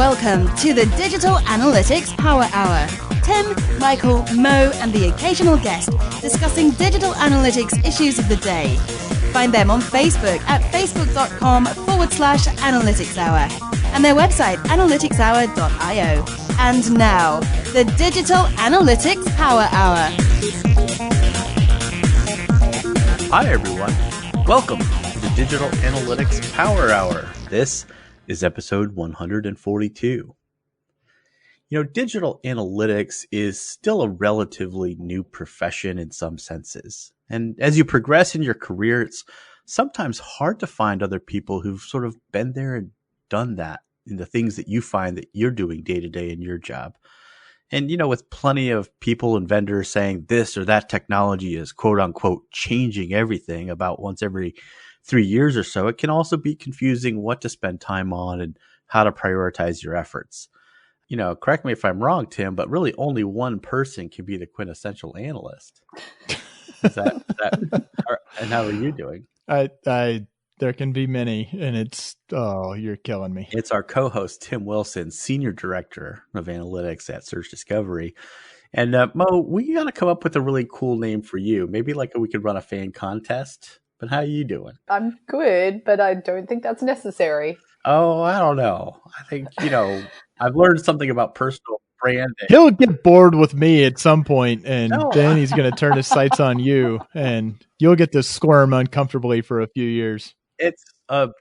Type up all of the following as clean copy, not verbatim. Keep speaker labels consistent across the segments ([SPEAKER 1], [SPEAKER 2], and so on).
[SPEAKER 1] Welcome to the Digital Analytics Power Hour. Tim, Michael, Mo, and the occasional guest discussing digital analytics issues of the day. Find them on Facebook at facebook.com/analytics hour and their website analyticshour.io. And now, the Digital Analytics Power Hour.
[SPEAKER 2] Hi, everyone. Welcome to the Digital Analytics Power Hour. This is episode 142. Digital analytics is still a relatively new profession in some senses. And as you progress in your career, it's sometimes hard to find other people who've sort of been there and done that in the things that you find that you're doing day to day in your job. And, with plenty of people and vendors saying this or that technology is quote unquote changing everything about once every 3 years or so, it can also be confusing what to spend time on and how to prioritize your efforts. Correct me if I'm wrong, Tim, but really only one person can be the quintessential analyst. Is that and how are you doing?
[SPEAKER 3] There can be many, and you're killing me.
[SPEAKER 2] It's our co-host, Tim Wilson, Senior Director of Analytics at Search Discovery. And Mo, we got to come up with a really cool name for you. Maybe we could run a fan contest. But how are you doing?
[SPEAKER 4] I'm good, but I don't think that's necessary.
[SPEAKER 2] Oh, I don't know. I think, I've learned something about personal branding.
[SPEAKER 3] He'll get bored with me at some point, and then he's going to turn his sights on you, and you'll get to squirm uncomfortably for a few years.
[SPEAKER 2] It's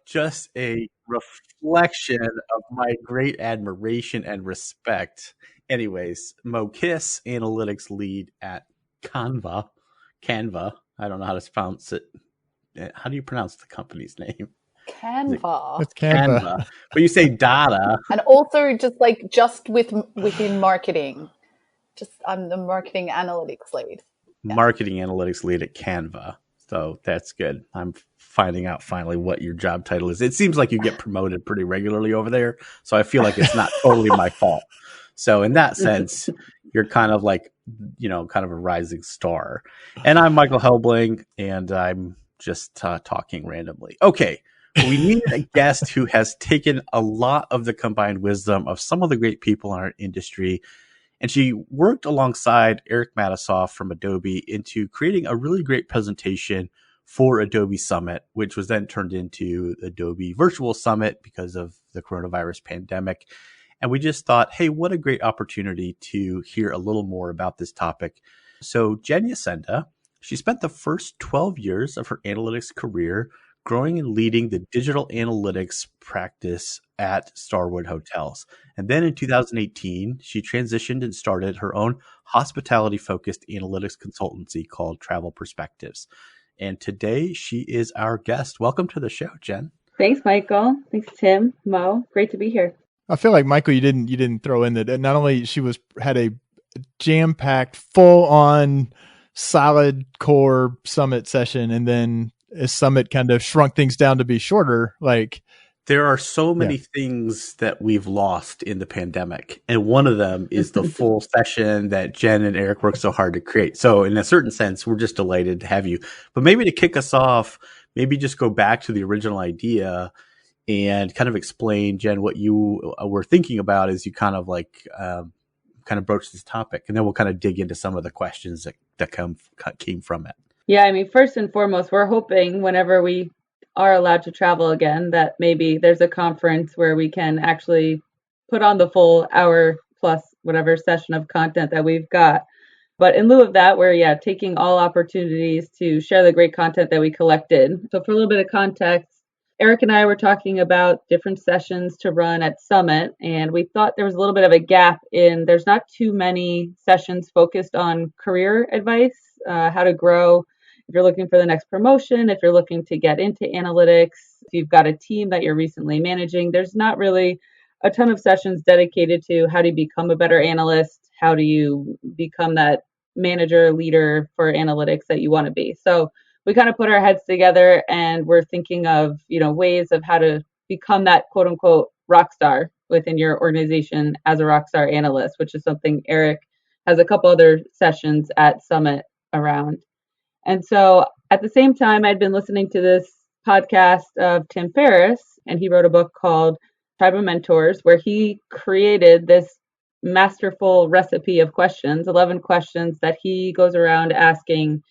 [SPEAKER 2] just a reflection of my great admiration and respect. Anyways, Mo Kiss, analytics lead at Canva. I don't know how to pronounce it. How do you pronounce the company's name?
[SPEAKER 4] Canva.
[SPEAKER 3] It's Canva.
[SPEAKER 2] But you say data.
[SPEAKER 4] And also just within marketing. I'm the marketing analytics lead.
[SPEAKER 2] Yeah. Marketing analytics lead at Canva. So that's good. I'm finding out finally what your job title is. It seems like you get promoted pretty regularly over there. So I feel like it's not totally my fault. So in that sense, you're kind of like, kind of a rising star. And I'm Michael Helbling, and I'm just talking randomly. Okay, we need a guest who has taken a lot of the combined wisdom of some of the great people in our industry, and she worked alongside Eric Matisoff from Adobe into creating a really great presentation for Adobe Summit, which was then turned into Adobe Virtual Summit because of the coronavirus pandemic. And we just thought, hey, what a great opportunity to hear a little more about this topic. So Jen Yacenda, she spent the first 12 years of her analytics career growing and leading the digital analytics practice at Starwood Hotels. And then in 2018, she transitioned and started her own hospitality-focused analytics consultancy called Travel Perspectives. And today, she is our guest. Welcome to the show, Jen.
[SPEAKER 5] Thanks, Michael. Thanks, Tim, Mo. Great to be here.
[SPEAKER 3] I feel like, Michael, you didn't throw in that not only she had a jam-packed, full-on solid core summit session, and then as summit kind of shrunk things down to be shorter,
[SPEAKER 2] there are so many things that we've lost in the pandemic, and one of them is the full session that Jen and Eric worked so hard to create. So in a certain sense, we're just delighted to have you. But maybe to kick us off, maybe just go back to the original idea and kind of explain, Jen, what you were thinking about as you kind of broach this topic, and then we'll kind of dig into some of the questions that came from it.
[SPEAKER 5] Yeah, I mean, first and foremost, we're hoping whenever we are allowed to travel again, that maybe there's a conference where we can actually put on the full hour plus whatever session of content that we've got. But in lieu of that, we're taking all opportunities to share the great content that we collected. So for a little bit of context, Eric and I were talking about different sessions to run at Summit, and we thought there was a little bit of a gap there's not too many sessions focused on career advice, how to grow. If you're looking for the next promotion, if you're looking to get into analytics, if you've got a team that you're recently managing, there's not really a ton of sessions dedicated to how do you become a better analyst, how do you become that manager, leader for analytics that you want to be. So we kind of put our heads together and we're thinking of, ways of how to become that quote unquote rock star within your organization as a rock star analyst, which is something Eric has a couple other sessions at Summit around. And so at the same time, I'd been listening to this podcast of Tim Ferriss, and he wrote a book called Tribe of Mentors, where he created this masterful recipe of questions, 11 questions that he goes around asking,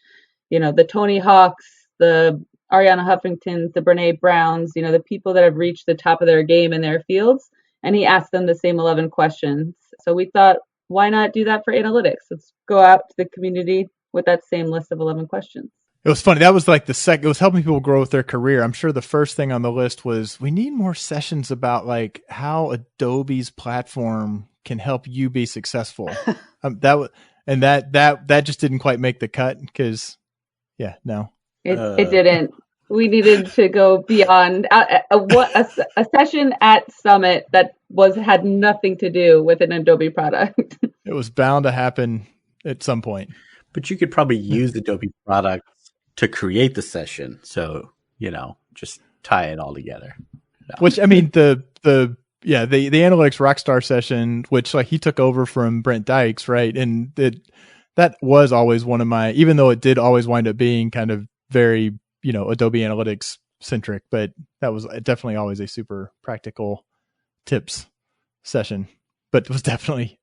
[SPEAKER 5] the Tony Hawks, the Ariana Huffingtons, the Brene Browns, the people that have reached the top of their game in their fields. And he asked them the same 11 questions. So we thought, why not do that for analytics? Let's go out to the community with that same list of 11 questions.
[SPEAKER 3] It was funny. That was like it was helping people grow with their career. I'm sure the first thing on the list was we need more sessions about like how Adobe's platform can help you be successful. That just didn't quite make the cut because, no.
[SPEAKER 5] It didn't. We needed to go beyond a session at Summit that had nothing to do with an Adobe product.
[SPEAKER 3] It was bound to happen at some point.
[SPEAKER 2] But you could probably use Adobe products to create the session. So, just tie it all together. No.
[SPEAKER 3] Which, I mean, the analytics rockstar session, which like he took over from Brent Dykes, right? And that was always one of my, even though it did always wind up being kind of very, Adobe Analytics centric, but that was definitely always a super practical tips session, but it was definitely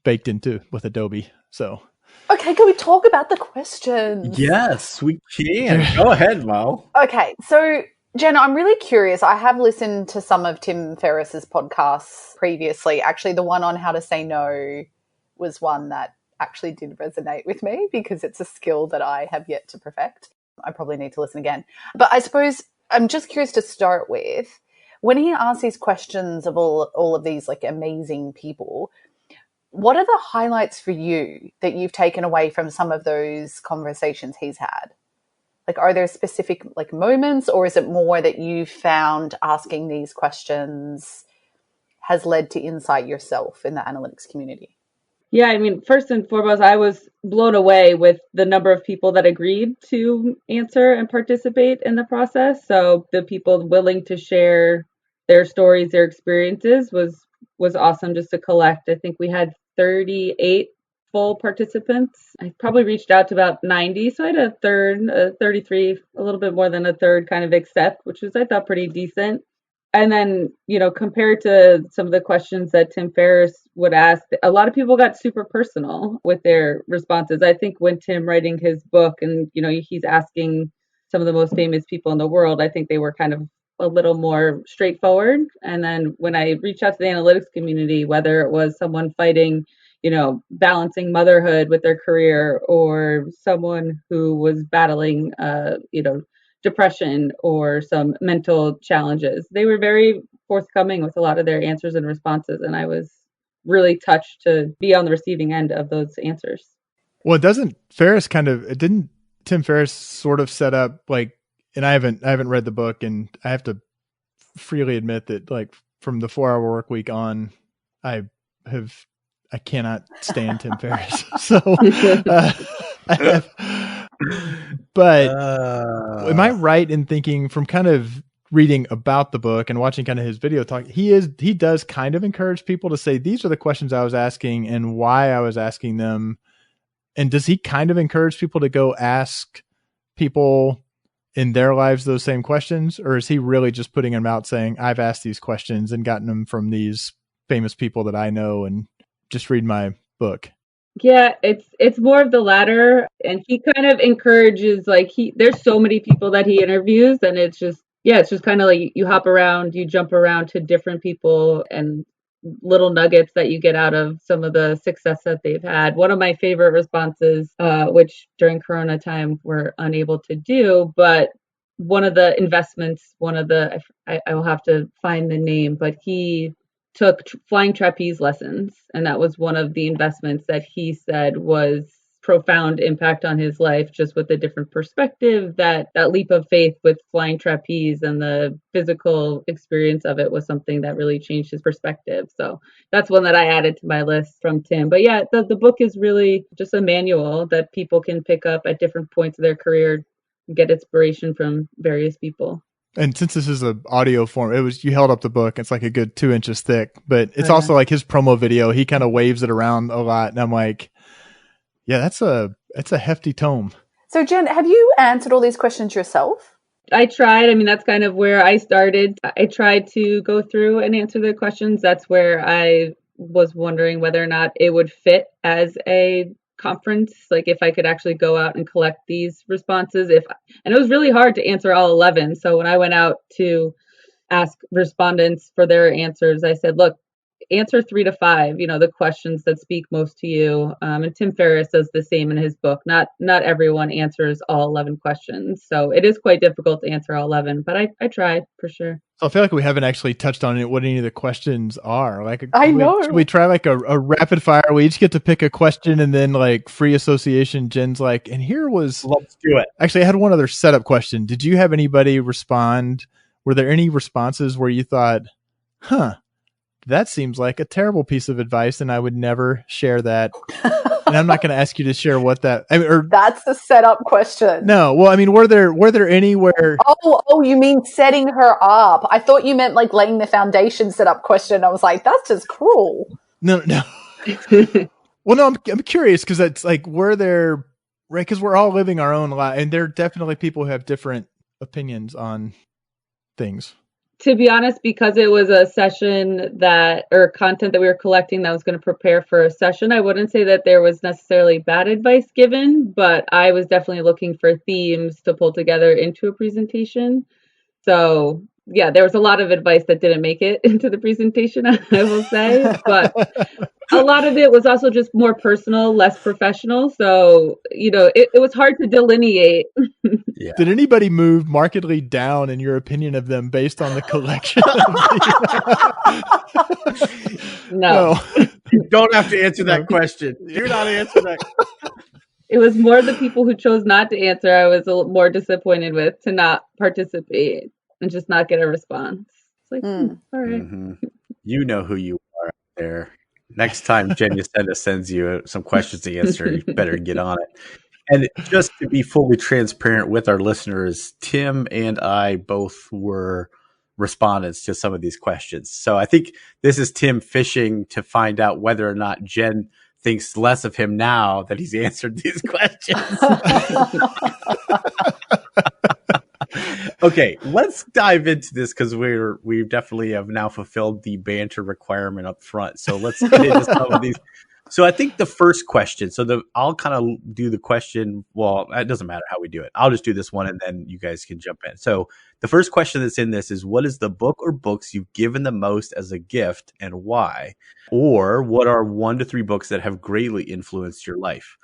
[SPEAKER 3] baked into with Adobe. So.
[SPEAKER 4] Okay, can we talk about the questions?
[SPEAKER 2] Yes, we can. Go ahead, Mo.
[SPEAKER 4] Okay, so Jenna, I'm really curious. I have listened to some of Tim Ferriss's podcasts previously. Actually, the one on how to say no was one that actually did resonate with me because it's a skill that I have yet to perfect. I probably need to listen again. But I suppose I'm just curious to start with, when he asks these questions of all of these like amazing people, what are the highlights for you that you've taken away from some of those conversations he's had? Like, are there specific like moments, or is it more that you found asking these questions has led to insight yourself in the analytics community?
[SPEAKER 5] Yeah, I mean, first and foremost, I was blown away with the number of people that agreed to answer and participate in the process. So the people willing to share their stories, their experiences was awesome just to collect. I think we had 38 full participants. I probably reached out to about 90. So I had a third, 33, a little bit more than a third kind of accept, which was, I thought, pretty decent. And then, compared to some of the questions that Tim Ferriss would ask, a lot of people got super personal with their responses. I think when Tim writing his book and, he's asking some of the most famous people in the world, I think they were kind of a little more straightforward. And then when I reached out to the analytics community, whether it was someone fighting, balancing motherhood with their career, or someone who was battling, depression or some mental challenges, they were very forthcoming with a lot of their answers and responses. And I was really touched to be on the receiving end of those answers.
[SPEAKER 3] Well, didn't Tim Ferriss sort of set up like, and I haven't read the book, and I have to freely admit that like from the 4-hour work week on, I cannot stand Tim Ferriss. So, but am I right in thinking, from kind of reading about the book and watching kind of his video talk, he does kind of encourage people to say, these are the questions I was asking and why I was asking them. And does he kind of encourage people to go ask people in their lives those same questions? Or is he really just putting them out saying, I've asked these questions and gotten them from these famous people that I know, and just read my book?
[SPEAKER 5] Yeah, it's more of the latter. And he kind of encourages, like, there's so many people that he interviews, and it's just kind of like you hop around, you jump around to different people and little nuggets that you get out of some of the success that they've had. One of my favorite responses, which during Corona time we're unable to do, but one of the investments, I will have to find the name, but he took flying trapeze lessons, and that was one of the investments that he said was profound impact on his life, just with a different perspective. That leap of faith with flying trapeze and the physical experience of it was something that really changed his perspective. So that's one that I added to my list from Tim. But yeah, the book is really just a manual that people can pick up at different points of their career and get inspiration from various people.
[SPEAKER 3] And since this is an audio form, you held up the book. It's like a good 2 inches thick, but it's also like his promo video. He kind of waves it around a lot. And I'm like, yeah, that's a hefty tome.
[SPEAKER 4] So Jen, have you answered all these questions yourself?
[SPEAKER 5] I tried. I mean, that's kind of where I started. I tried to go through and answer the questions. That's where I was wondering whether or not it would fit as a conference, like if I could actually go out and collect these responses. And it was really hard to answer all 11. So when I went out to ask respondents for their answers, I said, look, answer 3 to 5, the questions that speak most to you. And Tim Ferriss does the same in his book. Not everyone answers all 11 questions. So it is quite difficult to answer all 11, but I tried for sure.
[SPEAKER 3] So I feel like we haven't actually touched on it, what any of the questions are. Like,
[SPEAKER 4] I know.
[SPEAKER 3] Should we try like a rapid fire? We each get to pick a question and then like free association. Jen's like, and here was.
[SPEAKER 2] Let's do it.
[SPEAKER 3] Actually, I had one other setup question. Did you have anybody respond? Were there any responses where you thought, that seems like a terrible piece of advice and I would never share that? And I'm not going to ask you to share what that.
[SPEAKER 4] That's the setup question.
[SPEAKER 3] No, well, I mean, were there any where?
[SPEAKER 4] Oh, you mean setting her up? I thought you meant like laying the foundation setup question. I was like, that's just cruel.
[SPEAKER 3] No. Well, no, I'm curious because it's like, were there, right? Because we're all living our own life, and there are definitely people who have different opinions on things.
[SPEAKER 5] To be honest, because it was a session or content that we were collecting that was going to prepare for a session, I wouldn't say that there was necessarily bad advice given, but I was definitely looking for themes to pull together into a presentation. So yeah, there was a lot of advice that didn't make it into the presentation, I will say, but a lot of it was also just more personal, less professional. So, it was hard to delineate.
[SPEAKER 3] Yeah. Did anybody move markedly down in your opinion of them based on the collection?
[SPEAKER 5] No.
[SPEAKER 2] You don't have to answer that question. Do not answer that.
[SPEAKER 5] It was more the people who chose not to answer I was a little more disappointed with, to not participate and just not get a response. It's like, all right.
[SPEAKER 2] Mm-hmm. You know who you are out there. Next time Jen Yacenda sends you some questions to answer, you better get on it. And just to be fully transparent with our listeners, Tim and I both were respondents to some of these questions. So I think this is Tim fishing to find out whether or not Jen thinks less of him now that he's answered these questions. Okay, let's dive into this because we definitely have now fulfilled the banter requirement up front. So let's get into some of these. So I think the first question, I'll kind of do the question. Well, it doesn't matter how we do it. I'll just do this one and then you guys can jump in. So the first question that's in this is, what is the book or books you've given the most as a gift and why? Or what are 1 to 3 books that have greatly influenced your life?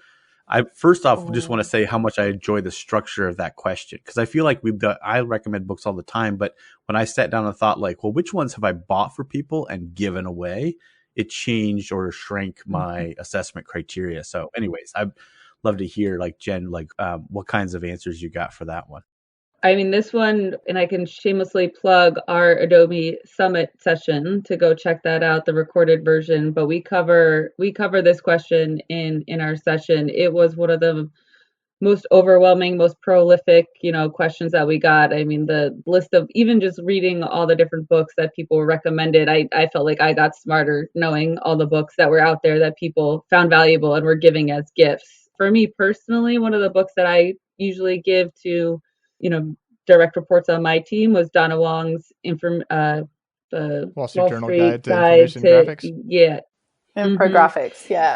[SPEAKER 2] I first off just want to say how much I enjoy the structure of that question, because I feel like I recommend books all the time, but when I sat down and thought like, well, which ones have I bought for people and given away? It changed or shrank my assessment criteria. So anyways, I'd love to hear like Jen, what kinds of answers you got for that one.
[SPEAKER 5] I mean, this one, and I can shamelessly plug our Adobe Summit session to go check that out, the recorded version. But we cover this question in our session. It was one of the most overwhelming, most prolific, questions that we got. I mean, the list of even just reading all the different books that people recommended, I felt like I got smarter knowing all the books that were out there that people found valuable and were giving as gifts. For me personally, one of the books that I usually give to direct reports on my team was Donna Wong's the
[SPEAKER 3] Wall Street Journal Guide to Information Graphics.
[SPEAKER 5] Yeah.
[SPEAKER 4] Infographics, yeah.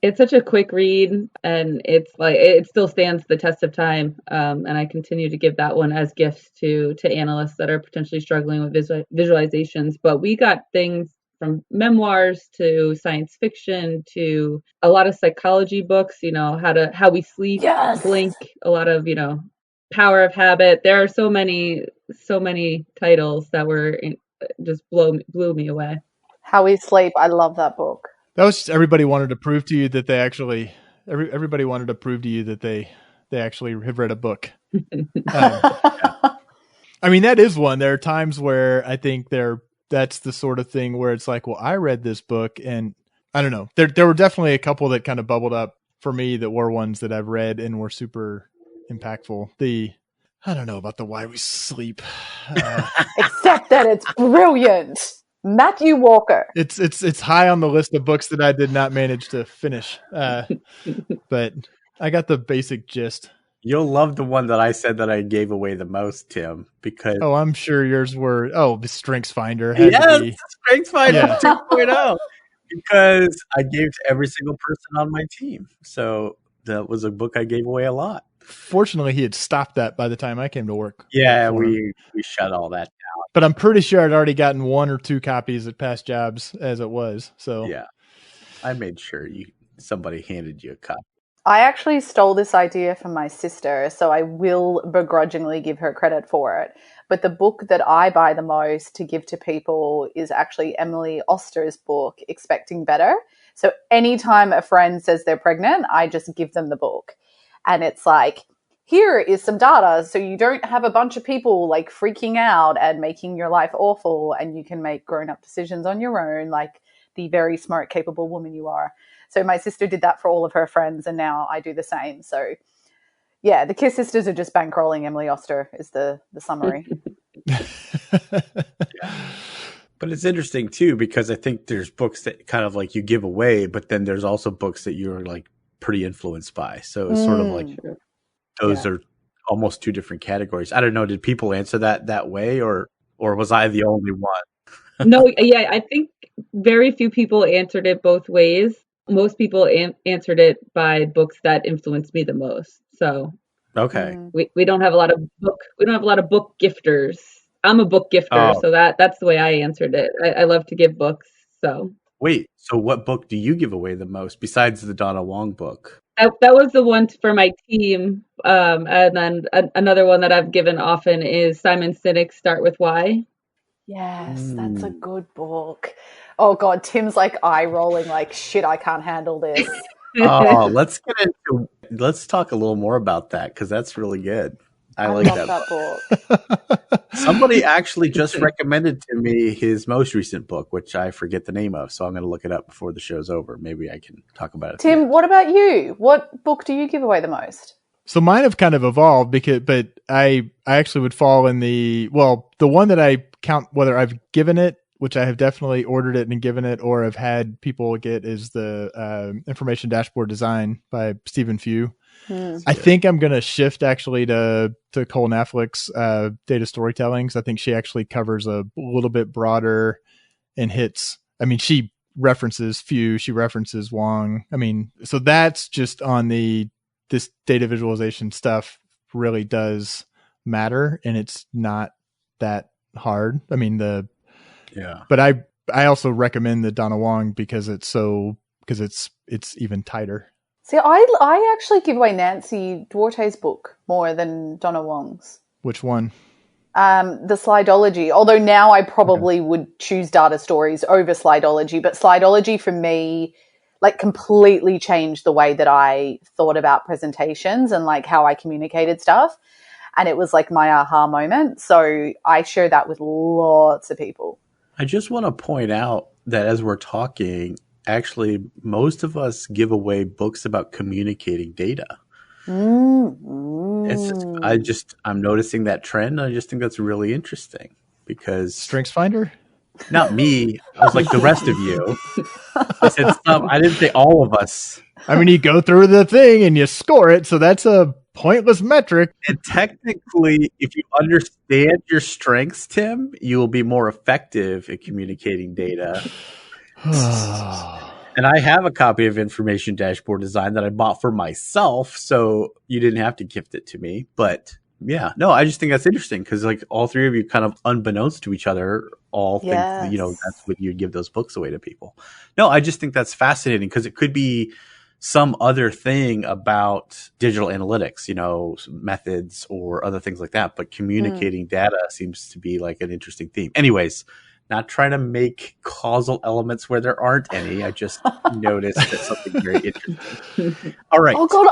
[SPEAKER 5] It's such a quick read, and it's like it still stands the test of time. And I continue to give that one as gifts to analysts that are potentially struggling with visualizations. But we got things from memoirs to science fiction to a lot of psychology books, how we sleep, blink, a lot of, Power of Habit. There are so many titles that were just blew me away.
[SPEAKER 4] How We Sleep. I love that book.
[SPEAKER 3] That was just everybody wanted to prove to you that they actually everybody wanted to prove to you that they actually have read a book. I mean, that is one. There are times where I think that's the sort of thing where it's like, well, I read this book, and I don't know. There were definitely a couple that kind of bubbled up for me that were ones that I've read and were super impactful. I don't know about the Why We Sleep,
[SPEAKER 4] except that it's brilliant. Matthew Walker.
[SPEAKER 3] It's high on the list of books that I did not manage to finish, but I got the basic gist.
[SPEAKER 2] You'll love the one that I said that I gave away the most, Tim, because
[SPEAKER 3] Oh, I'm sure yours were. Oh, the Strengths Finder had to
[SPEAKER 2] yes,
[SPEAKER 3] be.
[SPEAKER 2] StrengthsFinder
[SPEAKER 3] Yeah.
[SPEAKER 2] 2.0, because I gave to every single person on my team. So that was a book I gave away a lot.
[SPEAKER 3] Fortunately, he had stopped that by the time I came to work.
[SPEAKER 2] Yeah,
[SPEAKER 3] for him.
[SPEAKER 2] we shut all that down.
[SPEAKER 3] But I'm pretty sure I'd already gotten 1 or 2 copies at past jobs as it was. So
[SPEAKER 2] Yeah, I made sure somebody handed you a copy.
[SPEAKER 4] I actually stole this idea from my sister, so I will begrudgingly give her credit for it. But the book that I buy the most to give to people is actually Emily Oster's book, Expecting Better. So anytime a friend says they're pregnant, I just give them the book. And it's like, here is some data so you don't have a bunch of people like freaking out and making your life awful, and you can make grown-up decisions on your own, like the very smart, capable woman you are. So my sister did that for all of her friends, and now I do the same. So yeah, the Kiss sisters are just bankrolling Emily Oster is the summary.
[SPEAKER 2] But it's interesting too, because I think there's books that kind of like you give away, but then there's also books that you're like pretty influenced by. So it's sort of like those are almost 2 different categories. I don't know. Did people answer that way, or was I the only one?
[SPEAKER 5] No, yeah, I think very few people answered it both ways. Most people answered it by books that influenced me the most. So
[SPEAKER 2] Okay.
[SPEAKER 5] we don't have a lot of book gifters. I'm a book gifter, so that's the way I answered it. I love to give books. So
[SPEAKER 2] wait, so what book do you give away the most besides the Donna Wong book?
[SPEAKER 5] That was the one for my team. And then another one that I've given often is Simon Sinek's Start With Why.
[SPEAKER 4] Yes, that's a good book. Oh God, Tim's like eye rolling, like shit. I can't handle this.
[SPEAKER 2] Oh, let's talk a little more about that, because that's really good. I like
[SPEAKER 4] love that book.
[SPEAKER 2] Somebody actually just recommended to me his most recent book, which I forget the name of, so I'm going to look it up before the show's over. Maybe I can talk about it.
[SPEAKER 4] Tim, what about you? What book do you give away the most?
[SPEAKER 3] So mine have kind of evolved but I actually would fall in the one that I count whether I've given it, which I have definitely ordered it and given it, or have had people get, is the Information Dashboard Design by Stephen Few. I think I'm going to shift actually to Cole Knaflich's data storytelling, because I think she actually covers a little bit broader and hits. I mean, she references Few, she references Wong. I mean, so that's just on this data visualization stuff really does matter, and it's not that hard. I mean, but I also recommend the Donna Wong because it's even tighter.
[SPEAKER 4] See, I actually give away Nancy Duarte's book more than Donna Wong's.
[SPEAKER 3] Which one?
[SPEAKER 4] The Slidology. Although now I probably would choose Data Stories over Slidology, but Slidology for me like completely changed the way that I thought about presentations and like how I communicated stuff. And it was like my aha moment. So I share that with lots of people.
[SPEAKER 2] I just want to point out that as we're talking, actually, most of us give away books about communicating data. I'm noticing that trend. I just think that's really interesting, because
[SPEAKER 3] Strengths Finder?
[SPEAKER 2] Not me. I was like the rest of you. I said some. I didn't say all of us.
[SPEAKER 3] I mean, you go through the thing and you score it, so that's a pointless metric.
[SPEAKER 2] And technically, if you understand your strengths, Tim, you will be more effective at communicating data. And I have a copy of Information Dashboard Design that I bought for myself, so you didn't have to gift it to me. But yeah, no, I just think that's interesting, because like all 3 of you, kind of unbeknownst to each other, all think that's what you give those books away to people. No, I just think that's fascinating, because it could be some other thing about digital analytics, methods or other things like that. But communicating data seems to be like an interesting theme. Anyways, not trying to make causal elements where there aren't any. I just noticed that something very interesting. All right.
[SPEAKER 4] Oh God,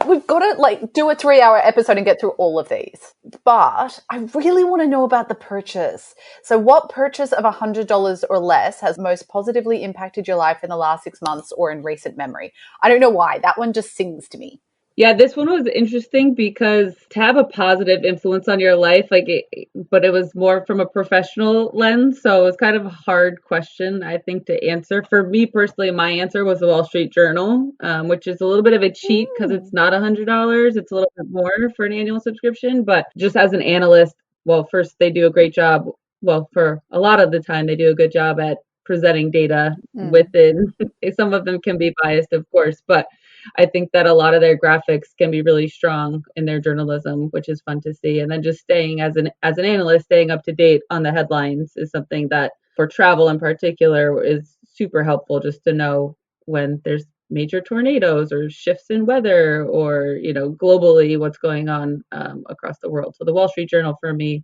[SPEAKER 4] we've got to like do a 3-hour episode and get through all of these. But I really want to know about the purchase. So what purchase of $100 or less has most positively impacted your life in the last 6 months or in recent memory? I don't know why. That one just sings to me.
[SPEAKER 5] Yeah, this one was interesting because to have a positive influence on your life, but it was more from a professional lens. So it was kind of a hard question, I think, to answer. For me personally, my answer was the Wall Street Journal, which is a little bit of a cheat because it's not $100. It's a little bit more for an annual subscription. But just as an analyst, well, first, they do a great job. Well, for a lot of the time, they do a good job at presenting data within. Some of them can be biased, of course, but I think that a lot of their graphics can be really strong in their journalism, which is fun to see. And then just staying as an analyst, staying up to date on the headlines is something that for travel in particular is super helpful, just to know when there's major tornadoes or shifts in weather or, globally what's going on across the world. So the Wall Street Journal for me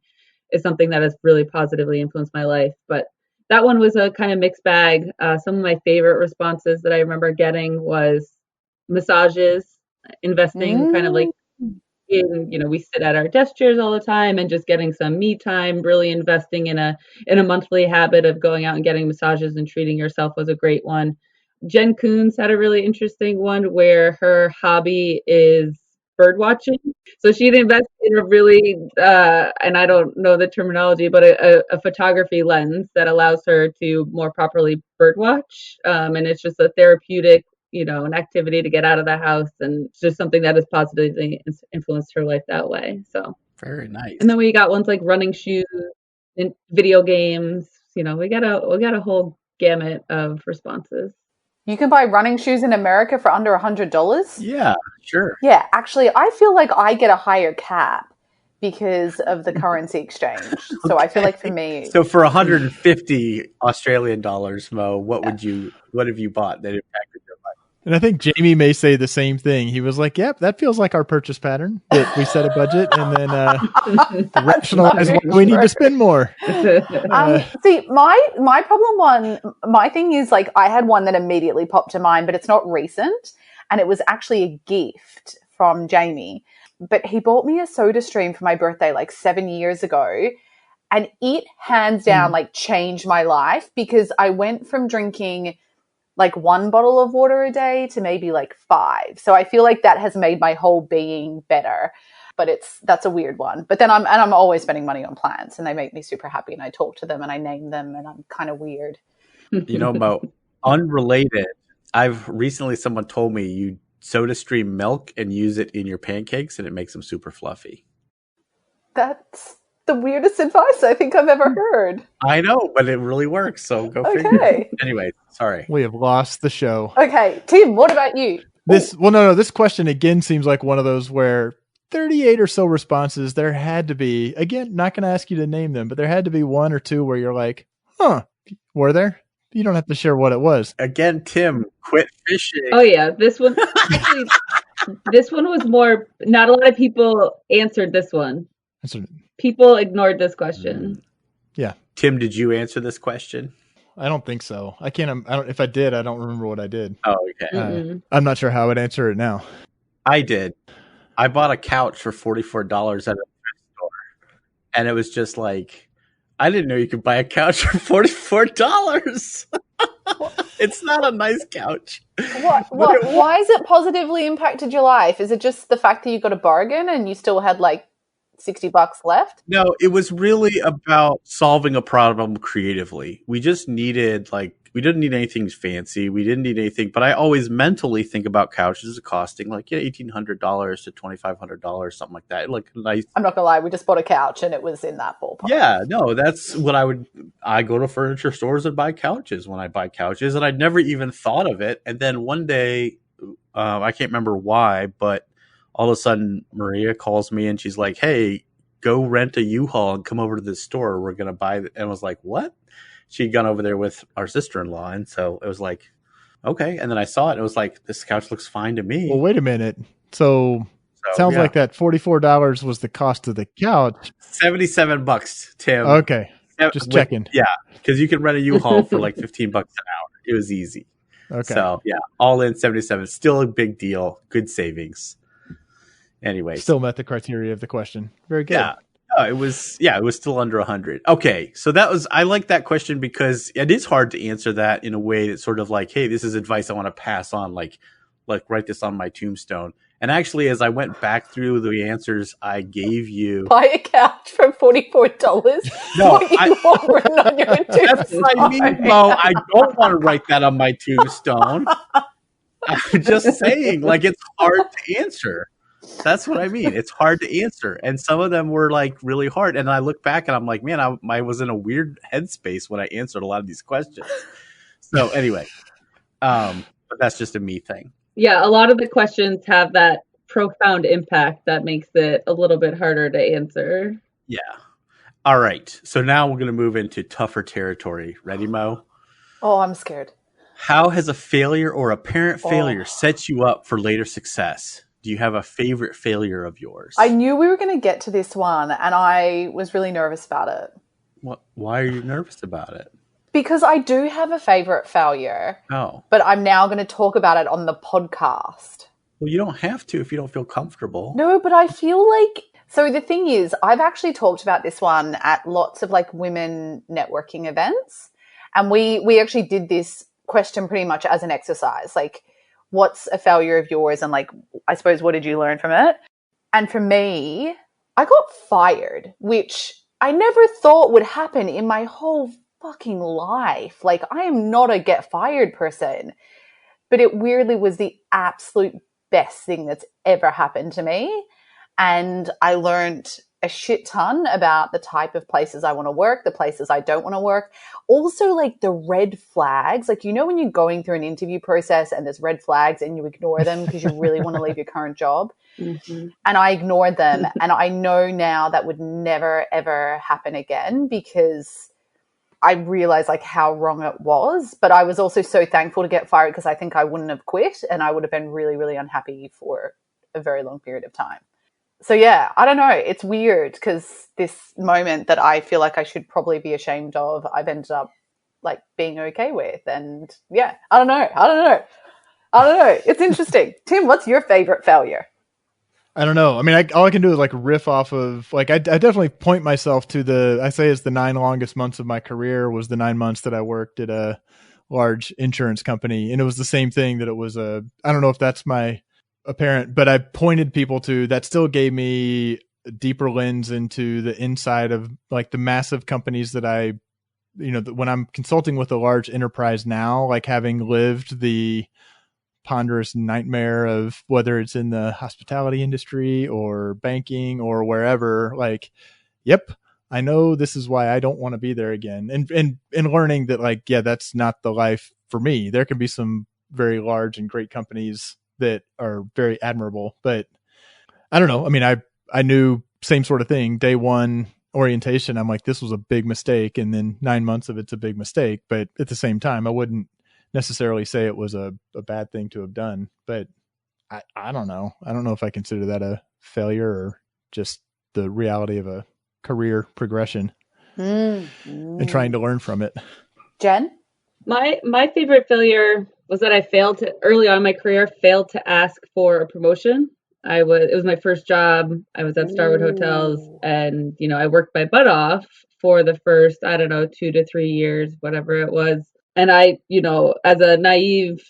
[SPEAKER 5] is something that has really positively influenced my life. But that one was a kind of mixed bag. Some of my favorite responses that I remember getting was massages, investing kind of like in, we sit at our desk chairs all the time and just getting some me time, really investing in a monthly habit of going out and getting massages and treating yourself was a great one. Jen Coons had a really interesting one where her hobby is bird watching. So she'd invested in a really, and I don't know the terminology, but a photography lens that allows her to more properly bird watch. And it's just a therapeutic, an activity to get out of the house, and it's just something that has positively influenced her life that way. So
[SPEAKER 2] very nice.
[SPEAKER 5] And then we got ones like running shoes and video games. We got a whole gamut of responses.
[SPEAKER 4] You can buy running shoes in America for under $100?
[SPEAKER 2] Yeah, sure.
[SPEAKER 4] Yeah, actually, I feel like I get a higher cap because of the currency exchange. So I feel like for me...
[SPEAKER 2] So for 150 Australian dollars, Mo, what have you bought that impacted your life?
[SPEAKER 3] And I think Jamie may say the same thing. He was like, yep, that feels like our purchase pattern, that we set a budget and then rationalize why we need to spend more.
[SPEAKER 4] See, my my thing is, like, I had one that immediately popped to mind, but it's not recent. And it was actually a gift from Jamie. But he bought me a soda stream for my birthday like 7 years ago. And it hands down like changed my life, because I went from drinking like 1 bottle of water a day to maybe like 5. So I feel like that has made my whole being better. But that's a weird one. But then I'm always spending money on plants, and they make me super happy, and I talk to them and I name them, and I'm kind of weird.
[SPEAKER 2] Mo, unrelated, someone told me you soda stream milk and use it in your pancakes and it makes them super fluffy.
[SPEAKER 4] That's the weirdest advice I think I've ever heard.
[SPEAKER 2] I know, but it really works. So go figure. Anyway, sorry.
[SPEAKER 3] We have lost the show.
[SPEAKER 4] Okay, Tim, what about you?
[SPEAKER 3] This question again seems like one of those where 38 or so responses, there had to be, again, not going to ask you to name them, but there had to be 1 or 2 where you're like, were there? You don't have to share what it was.
[SPEAKER 2] Again, Tim, quit fishing.
[SPEAKER 5] Oh yeah, this one actually, this one was more. Not a lot of people answered this one. People ignored this question.
[SPEAKER 3] Yeah,
[SPEAKER 2] Tim, did you answer this question?
[SPEAKER 3] I don't think so. I can't. If I did, I don't remember what I did.
[SPEAKER 2] Oh, okay.
[SPEAKER 3] I'm not sure how I would answer it now.
[SPEAKER 2] I did. I bought a couch for $44 at a thrift store, and it was just like, I didn't know you could buy a couch for $44. It's not a nice couch.
[SPEAKER 4] What? Why has it positively impacted your life? Is it just the fact that you got a bargain and you still had like $60 left?
[SPEAKER 2] No, it was really about solving a problem creatively. We just needed, we didn't need anything fancy. We didn't need anything, but I always mentally think about couches costing $1,800 to $2,500, something like that. Like nice.
[SPEAKER 4] I'm not gonna lie, we just bought a couch and it was in that ballpark.
[SPEAKER 2] Yeah, no, that's what I go to furniture stores and buy couches when I buy couches, and I'd never even thought of it. And then one day, I can't remember why, but all of a sudden Maria calls me and she's like, hey, go rent a U-Haul and come over to this store. We're going to buy it. And I was like, what? She'd gone over there with our sister-in-law. And so it was like, okay. And then I saw it and it was like, this couch looks fine to me.
[SPEAKER 3] Well, wait a minute. So sounds like that $44 was the cost of the couch.
[SPEAKER 2] $77, Tim.
[SPEAKER 3] Okay. Just checking.
[SPEAKER 2] Yeah. Because you can rent a U-Haul for like $15 an hour. It was easy.
[SPEAKER 3] Okay.
[SPEAKER 2] So yeah, all in 77. Still a big deal. Good savings. Anyway,
[SPEAKER 3] still met the criteria of the question. Very good.
[SPEAKER 2] Yeah. It was still under 100. Okay. So I like that question because it is hard to answer that in a way that's sort of like, hey, this is advice I want to pass on. Like write this on my tombstone. And actually, as I went back through the answers I gave you,
[SPEAKER 4] Buy a couch for $44.
[SPEAKER 2] No,
[SPEAKER 4] What you want written on your
[SPEAKER 2] that's what I mean,
[SPEAKER 4] tombstone.
[SPEAKER 2] Mo. I don't want to write that on my tombstone. I'm just saying, like, it's hard to answer. That's what I mean. It's hard to answer. And some of them were like really hard. And I look back and I'm like, man, I was in a weird headspace when I answered a lot of these questions. So anyway, but that's just a me thing.
[SPEAKER 5] Yeah, a lot of the questions have that profound impact that makes it a little bit harder to answer.
[SPEAKER 2] Yeah. All right. So now we're going to move into tougher territory. Ready, Mo?
[SPEAKER 4] Oh, I'm scared.
[SPEAKER 2] How has a failure or apparent failure set you up for later success? Do you have a favorite failure of yours?
[SPEAKER 4] I knew we were going to get to this one, and I was really nervous about it.
[SPEAKER 2] Why are you nervous about it?
[SPEAKER 4] Because I do have a favorite failure.
[SPEAKER 2] Oh.
[SPEAKER 4] But I'm now going to talk about it on the podcast.
[SPEAKER 2] Well, you don't have to if you don't feel comfortable.
[SPEAKER 4] No, but I feel like... So the thing is, I've actually talked about this one at lots of like women networking events. And we actually did this question pretty much as an exercise. Like, what's a failure of yours? And like, I suppose, what did you learn from it? And for me, I got fired, which I never thought would happen in my whole fucking life. Like, I am not a get fired person, but it weirdly was the absolute best thing that's ever happened to me. And I learned a shit ton about the type of places I want to work, the places I don't want to work. Also, like the red flags, like, you know, when you're going through an interview process and there's red flags and you ignore them because you really want to leave your current job. Mm-hmm. And I ignored them. And I know now that would never, ever happen again because I realized like how wrong it was. But I was also so thankful to get fired because I think I wouldn't have quit and I would have been really, really unhappy for a very long period of time. So yeah, I don't know. It's weird because this moment that I feel like I should probably be ashamed of, I've ended up like being okay with. And yeah, I don't know. It's interesting. Tim, what's your favorite failure?
[SPEAKER 3] I don't know. I mean, all I can do is like riff off of like, I definitely point myself to I say it's the 9 longest months of my career was the 9 months that I worked at a large insurance company. And it was the same thing that it was I don't know if that's my apparent, but I pointed people to that still gave me a deeper lens into the inside of like the massive companies that I, you know, when I'm consulting with a large enterprise now, like having lived the ponderous nightmare of whether it's in the hospitality industry or banking or wherever, like, yep, I know this is why I don't want to be there again. And learning that like, yeah, that's not the life for me. There can be some very large and great companies that are very admirable, but I don't know. I mean, I knew same sort of thing. Day one orientation, I'm like, this was a big mistake. And then 9 months of it's a big mistake. But at the same time, I wouldn't necessarily say it was a bad thing to have done, but I don't know. I don't know if I consider that a failure or just the reality of a career progression and trying to learn from it.
[SPEAKER 4] Jen?
[SPEAKER 5] My favorite failure was that I early on in my career, failed to ask for a promotion. It was my first job. I was at Starwood Hotels and, you know, I worked my butt off for the first, 2 to 3 years, whatever it was. And I, you know, as a naive,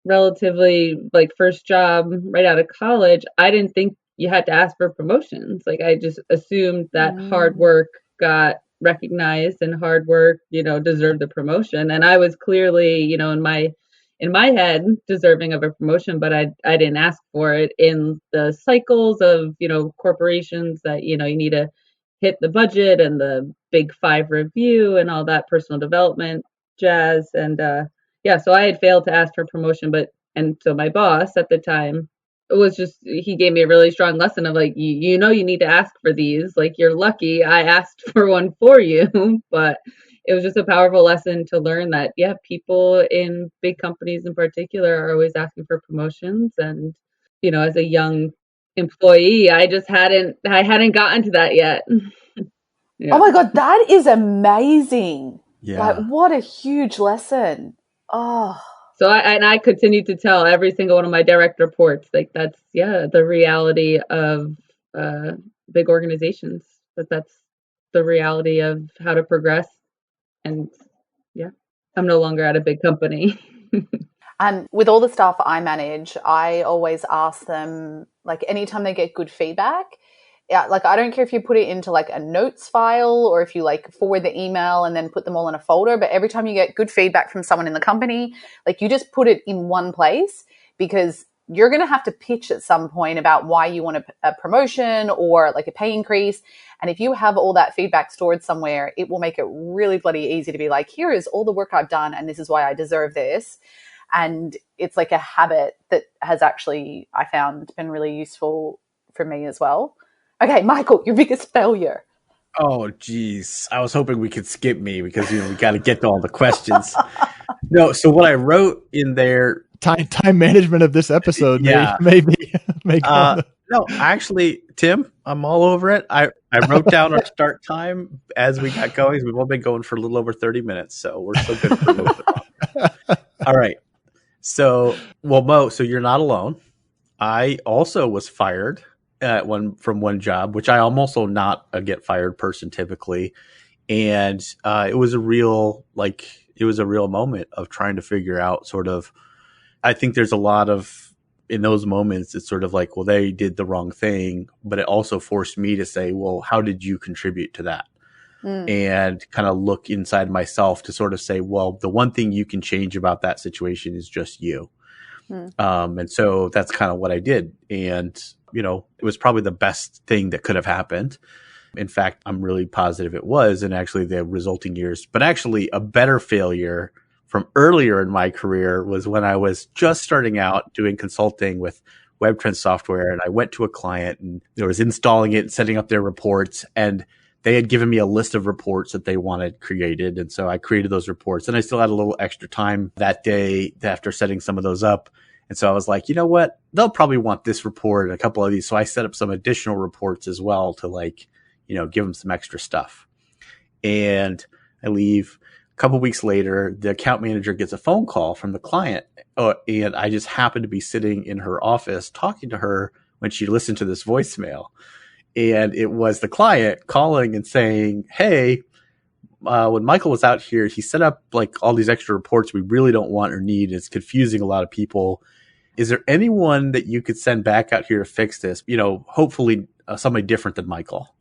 [SPEAKER 5] relatively like first job right out of college, I didn't think you had to ask for promotions. Like I just assumed that hard work got recognized and hard work, you know, deserved the promotion. And I was clearly, you know, in my head deserving of a promotion, but I didn't ask for it in the cycles of, you know, corporations that, you know, you need to hit the budget and the big 5 review and all that personal development jazz. And so I had failed to ask for promotion, and so my boss at the time, it was just, he gave me a really strong lesson of like, you know, you need to ask for these, like, you're lucky I asked for one for you. But it was just a powerful lesson to learn that, yeah, people in big companies in particular are always asking for promotions. And, you know, as a young employee, I hadn't gotten to that yet.
[SPEAKER 4] Yeah. Oh my God, that is amazing.
[SPEAKER 2] Yeah.
[SPEAKER 4] Like, what a huge lesson. Oh.
[SPEAKER 5] So I continue to tell every single one of my direct reports, like, that's, the reality of big organizations, that's the reality of how to progress. And I'm no longer at a big company.
[SPEAKER 4] And with all the staff I manage, I always ask them, like, anytime they get good feedback, yeah, like, I don't care if you put it into like a notes file or if you like forward the email and then put them all in a folder, but every time you get good feedback from someone in the company, like, you just put it in one place, because you're going to have to pitch at some point about why you want a promotion or like a pay increase. And if you have all that feedback stored somewhere, it will make it really bloody easy to be like, here is all the work I've done and this is why I deserve this. And it's like a habit that has actually, I found, been really useful for me as well. Okay, Michael, your biggest failure.
[SPEAKER 2] Oh, geez. I was hoping we could skip me because, we got to get to all the questions. No, so what I wrote in there.
[SPEAKER 3] Time management of this episode,
[SPEAKER 2] yeah.
[SPEAKER 3] maybe.
[SPEAKER 2] No, actually, Tim, I'm all over it. I wrote down our start time as we got going. We've all been going for a little over 30 minutes, so we're so good for moving on. All right. So, Mo, so you're not alone. I also was fired from one job, which I'm also not a get fired person typically. And it was a real moment of trying to figure out sort of, I think there's a lot of, in those moments, it's sort of like, well, they did the wrong thing, but it also forced me to say, well, how did you contribute to that? And kind of look inside myself to sort of say, well, the one thing you can change about that situation is just you. And so that's kind of what I did. And, it was probably the best thing that could have happened. In fact, I'm really positive it was, and actually the resulting years. But actually a better failure from earlier in my career was when I was just starting out doing consulting with WebTrend software, and I went to a client and there was installing it and setting up their reports, and they had given me a list of reports that they wanted created. And so I created those reports, and I still had a little extra time that day after setting some of those up. And so I was like, you know what? They'll probably want this report and a couple of these. So I set up some additional reports as well to give them some extra stuff. And I leave. A couple of weeks later, the account manager gets a phone call from the client. And I just happened to be sitting in her office talking to her when she listened to this voicemail. And it was the client calling and saying, hey, when Michael was out here, he set up like all these extra reports we really don't want or need. It's confusing a lot of people. Is there anyone that you could send back out here to fix this? Hopefully somebody different than Michael.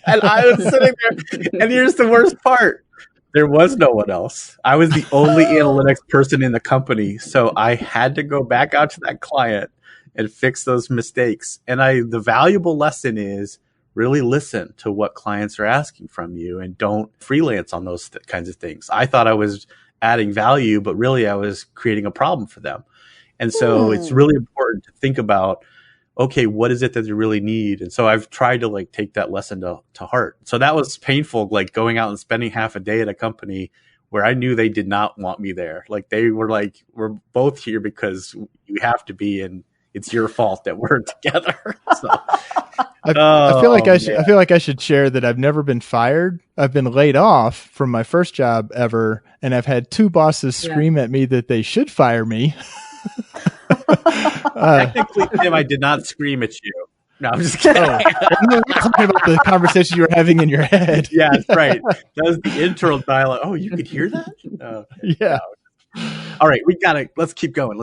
[SPEAKER 2] And I was sitting there, and here's the worst part. There was no one else. I was the only analytics person in the company. So I had to go back out to that client and fix those mistakes. And the valuable lesson is really listen to what clients are asking from you and don't freelance on those kinds of things. I thought I was adding value, but really I was creating a problem for them. And so it's really important to think about, okay, what is it that they really need? And so I've tried to take that lesson to heart. So that was painful, going out and spending half a day at a company where I knew they did not want me there. They were like, we're both here because you have to be, and it's your fault that we're together. So,
[SPEAKER 3] I feel like I should share that I've never been fired. I've been laid off from my first job ever, and I've had two bosses scream at me that they should fire me.
[SPEAKER 2] Technically, Tim, I did not scream at you. No, I'm just kidding.
[SPEAKER 3] I'm talking about the conversation you were having in your head.
[SPEAKER 2] Yeah, that's right. That was the internal dialogue. Oh, you could hear that? Okay.
[SPEAKER 3] Yeah.
[SPEAKER 2] No. All right, let's keep going.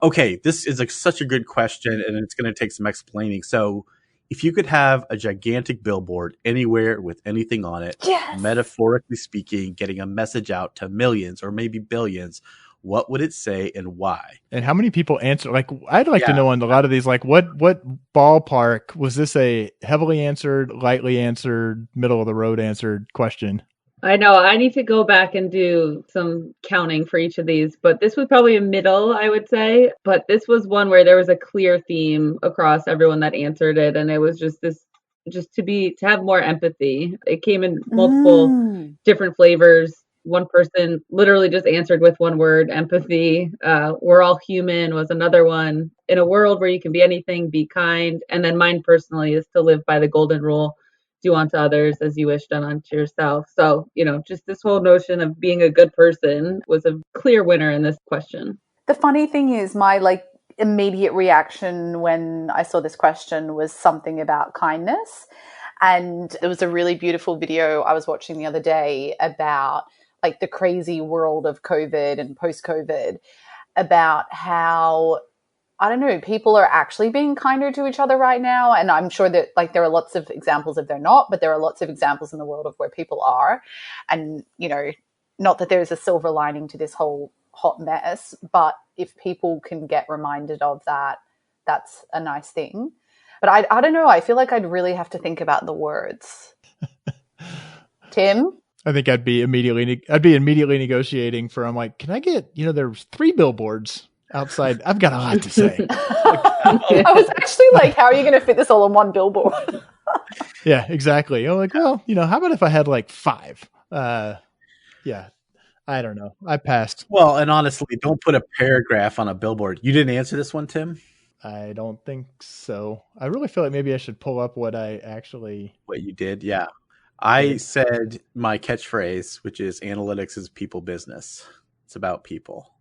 [SPEAKER 2] Okay, this is such a good question, and it's going to take some explaining. So if you could have a gigantic billboard anywhere with anything on it, metaphorically speaking, getting a message out to millions or maybe billions, what would it say and why?
[SPEAKER 3] And how many people answer? I'd like to know on a lot of these, what ballpark was this? A heavily answered, lightly answered, middle of the road answered question?
[SPEAKER 5] I know I need to go back and do some counting for each of these, but this was probably a middle, I would say. But this was one where there was a clear theme across everyone that answered it. And it was just to have more empathy. It came in multiple different flavors. One person literally just answered with one word, empathy. We're all human was another one. In a world where you can be anything, be kind. And then mine personally is to live by the golden rule, do unto others as you wish done unto yourself. So, just this whole notion of being a good person was a clear winner in this question.
[SPEAKER 4] The funny thing is my immediate reaction when I saw this question was something about kindness. And there was a really beautiful video I was watching the other day about like the crazy world of COVID and post-COVID, about how, I don't know, people are actually being kinder to each other right now. And I'm sure that like there are lots of examples of they're not, but there are lots of examples in the world of where people are. And, you know, not that there's a silver lining to this whole hot mess, but if people can get reminded of that, that's a nice thing. But I don't know. I feel like I'd really have to think about the words. Tim?
[SPEAKER 3] I think I'd be immediately negotiating for, I'm like, can I get, there's 3 billboards outside. I've got a lot to say.
[SPEAKER 4] I was actually like, how are you going to fit this all on one billboard?
[SPEAKER 3] Yeah, exactly. I'm like, well, how about if I had like 5? Yeah, I don't know. I passed.
[SPEAKER 2] Well, and honestly, don't put a paragraph on a billboard. You didn't answer this one, Tim?
[SPEAKER 3] I don't think so. I really feel like maybe I should pull up what
[SPEAKER 2] you did. Yeah. I said my catchphrase, which is analytics is people business. It's about people,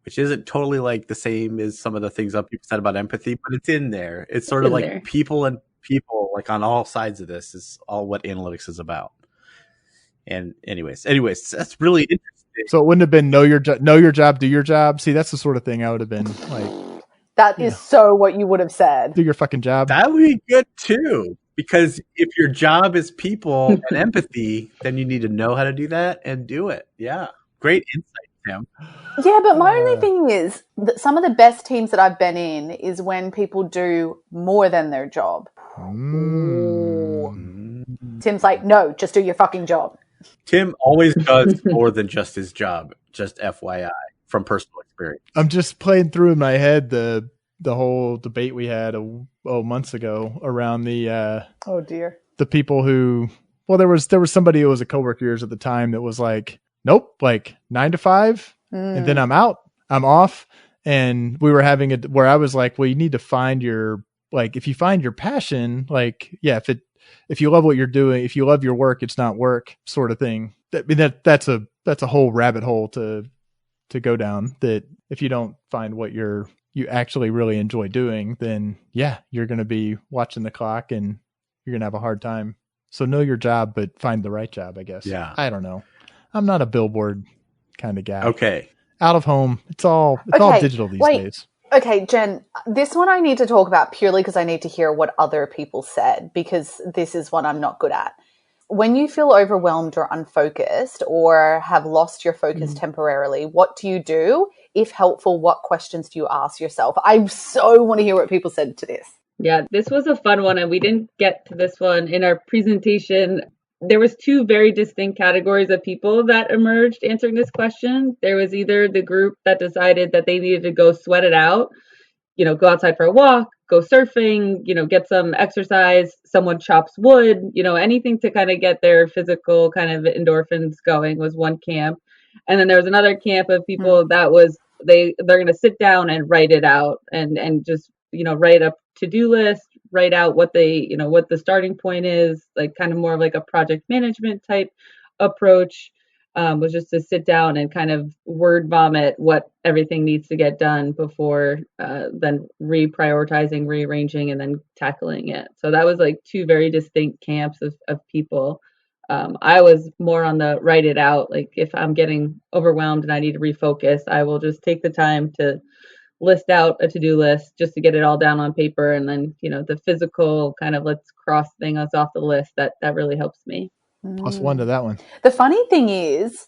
[SPEAKER 2] which isn't totally like the same as some of the things that people said about empathy, but it's in there. It's sort of like there. People and people, like on all sides of this, is all what analytics is about. And anyways, that's really interesting.
[SPEAKER 3] So it wouldn't have been know your job, do your job. See, that's the sort of thing I would have been like.
[SPEAKER 4] That is so what you would have said.
[SPEAKER 3] Do your fucking job.
[SPEAKER 2] That would be good too. Because if your job is people and empathy, then you need to know how to do that and do it. Yeah. Great insight, Tim.
[SPEAKER 4] Yeah, but my only thing is that some of the best teams that I've been in is when people do more than their job. Tim's like, no, just do your fucking job.
[SPEAKER 2] Tim always does more than just his job, just FYI, from personal experience.
[SPEAKER 3] I'm just playing through in my head the whole debate we had months ago around the
[SPEAKER 4] oh dear,
[SPEAKER 3] the people who, well, there was somebody who was a coworker of yours at the time that was like, nope, like 9 to 5 and then I'm out, I'm off. And we were having it where I was like, well, you need to find your, like, if you find your passion, like, yeah, if you love what you're doing, if you love your work, it's not work sort of thing. I mean, that's a whole rabbit hole to go down, that if you don't find what you actually really enjoy doing, then yeah, you're going to be watching the clock and you're going to have a hard time. So know your job, but find the right job, I guess.
[SPEAKER 2] Yeah.
[SPEAKER 3] I don't know. I'm not a billboard kind of guy.
[SPEAKER 2] Okay.
[SPEAKER 3] Out of home. It's all digital these days.
[SPEAKER 4] Okay, Jen, this one I need to talk about purely because I need to hear what other people said, because this is one I'm not good at. When you feel overwhelmed or unfocused or have lost your focus temporarily, what do you do? If helpful, what questions do you ask yourself? I so want to hear what people said to this.
[SPEAKER 5] Yeah, this was a fun one, and we didn't get to this one in our presentation. There was 2 very distinct categories of people that emerged answering this question. There was either the group that decided that they needed to go sweat it out, go outside for a walk, go surfing, get some exercise, someone chops wood, anything to kind of get their physical kind of endorphins going was one camp. And then there was another camp of people that was, they're going to sit down and write it out and just, write a to-do list, write out what what the starting point is, like kind of more of like a project management type approach, was just to sit down and kind of word vomit what everything needs to get done before then reprioritizing, rearranging, and then tackling it. So that was like 2 very distinct camps of people. I was more on the write it out. Like if I'm getting overwhelmed and I need to refocus, I will just take the time to list out a to-do list just to get it all down on paper. And then, the physical kind of let's cross things off the list, that really helps me.
[SPEAKER 3] +1 to that one.
[SPEAKER 4] The funny thing is,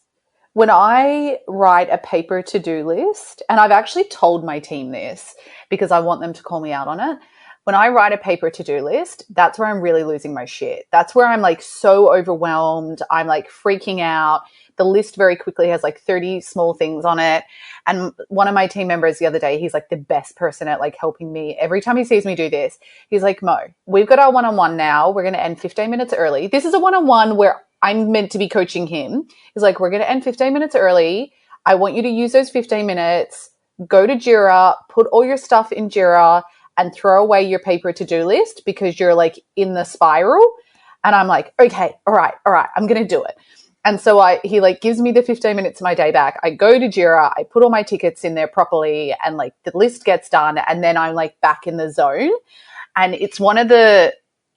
[SPEAKER 4] when I write a paper to-do list, and I've actually told my team this because I want them to call me out on it. When I write a paper to-do list, that's where I'm really losing my shit. That's where I'm like so overwhelmed. I'm like freaking out. The list very quickly has like 30 small things on it. And one of my team members the other day, he's like the best person at like helping me. Every time he sees me do this, he's like, Mo, we've got our one-on-one now. We're going to end 15 minutes early. This is a one-on-one where I'm meant to be coaching him. He's like, we're going to end 15 minutes early. I want you to use those 15 minutes, go to Jira, put all your stuff in Jira and throw away your paper to-do list because you're like in the spiral. And I'm like, okay, all right, I'm going to do it. And so he like gives me the 15 minutes of my day back. I go to Jira, I put all my tickets in there properly and like the list gets done. And then I'm like back in the zone. And it's one of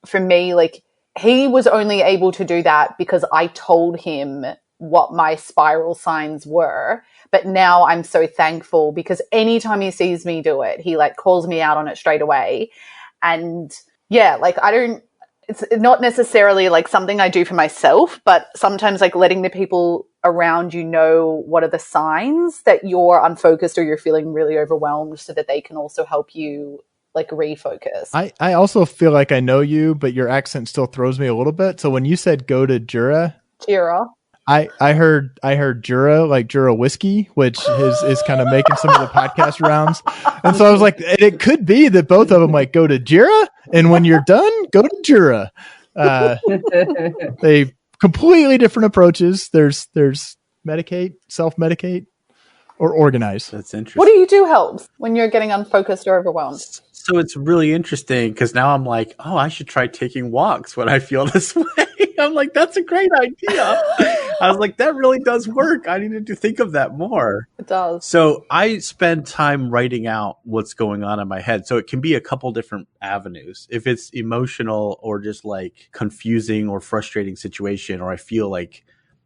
[SPEAKER 4] for me, like he was only able to do that because I told him what my spiral signs were. But now I'm so thankful because anytime he sees me do it, he like calls me out on it straight away. And yeah, like it's not necessarily like something I do for myself, but sometimes like letting the people around you know what are the signs that you're unfocused or you're feeling really overwhelmed so that they can also help you like refocus.
[SPEAKER 3] I also feel like I know you, but your accent still throws me a little bit. So when you said go to Jura, I heard Jura, like Jura whiskey, which is kind of making some of the podcast rounds. And so I was like, it could be that both of them like go to Jura, and when you're done, go to Jura. They completely different approaches. There's medicate, self-medicate, or organize.
[SPEAKER 2] That's interesting.
[SPEAKER 4] What do you do helps when you're getting unfocused or overwhelmed?
[SPEAKER 2] So it's really interesting because now I'm like, oh, I should try taking walks when I feel this way. I'm like, that's a great idea. I was like, that really does work. I needed to think of that more.
[SPEAKER 4] It does.
[SPEAKER 2] So I spend time writing out what's going on in my head. So it can be a couple different avenues. If it's emotional or just like confusing or frustrating situation, or I feel like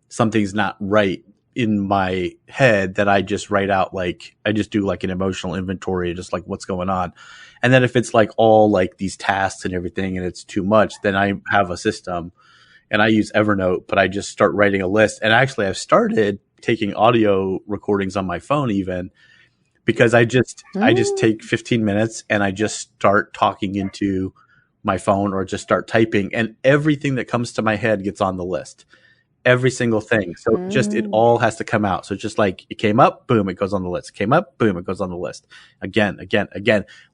[SPEAKER 2] something's not right in my head, that I just write out, like I just do like an emotional inventory, just like what's going on. And then if it's like all like these tasks and everything and it's too much, then I have a system and I use Evernote, but I just start writing a list. And actually I've started taking audio recordings on my phone even, because I just take 15 minutes and I just start talking into my phone or just start typing, and everything that comes to my head gets on the list. Every single thing. So just, it all has to come out. So it's just like it came up, boom, it goes on the list. Came up, boom, it goes on the list. Again.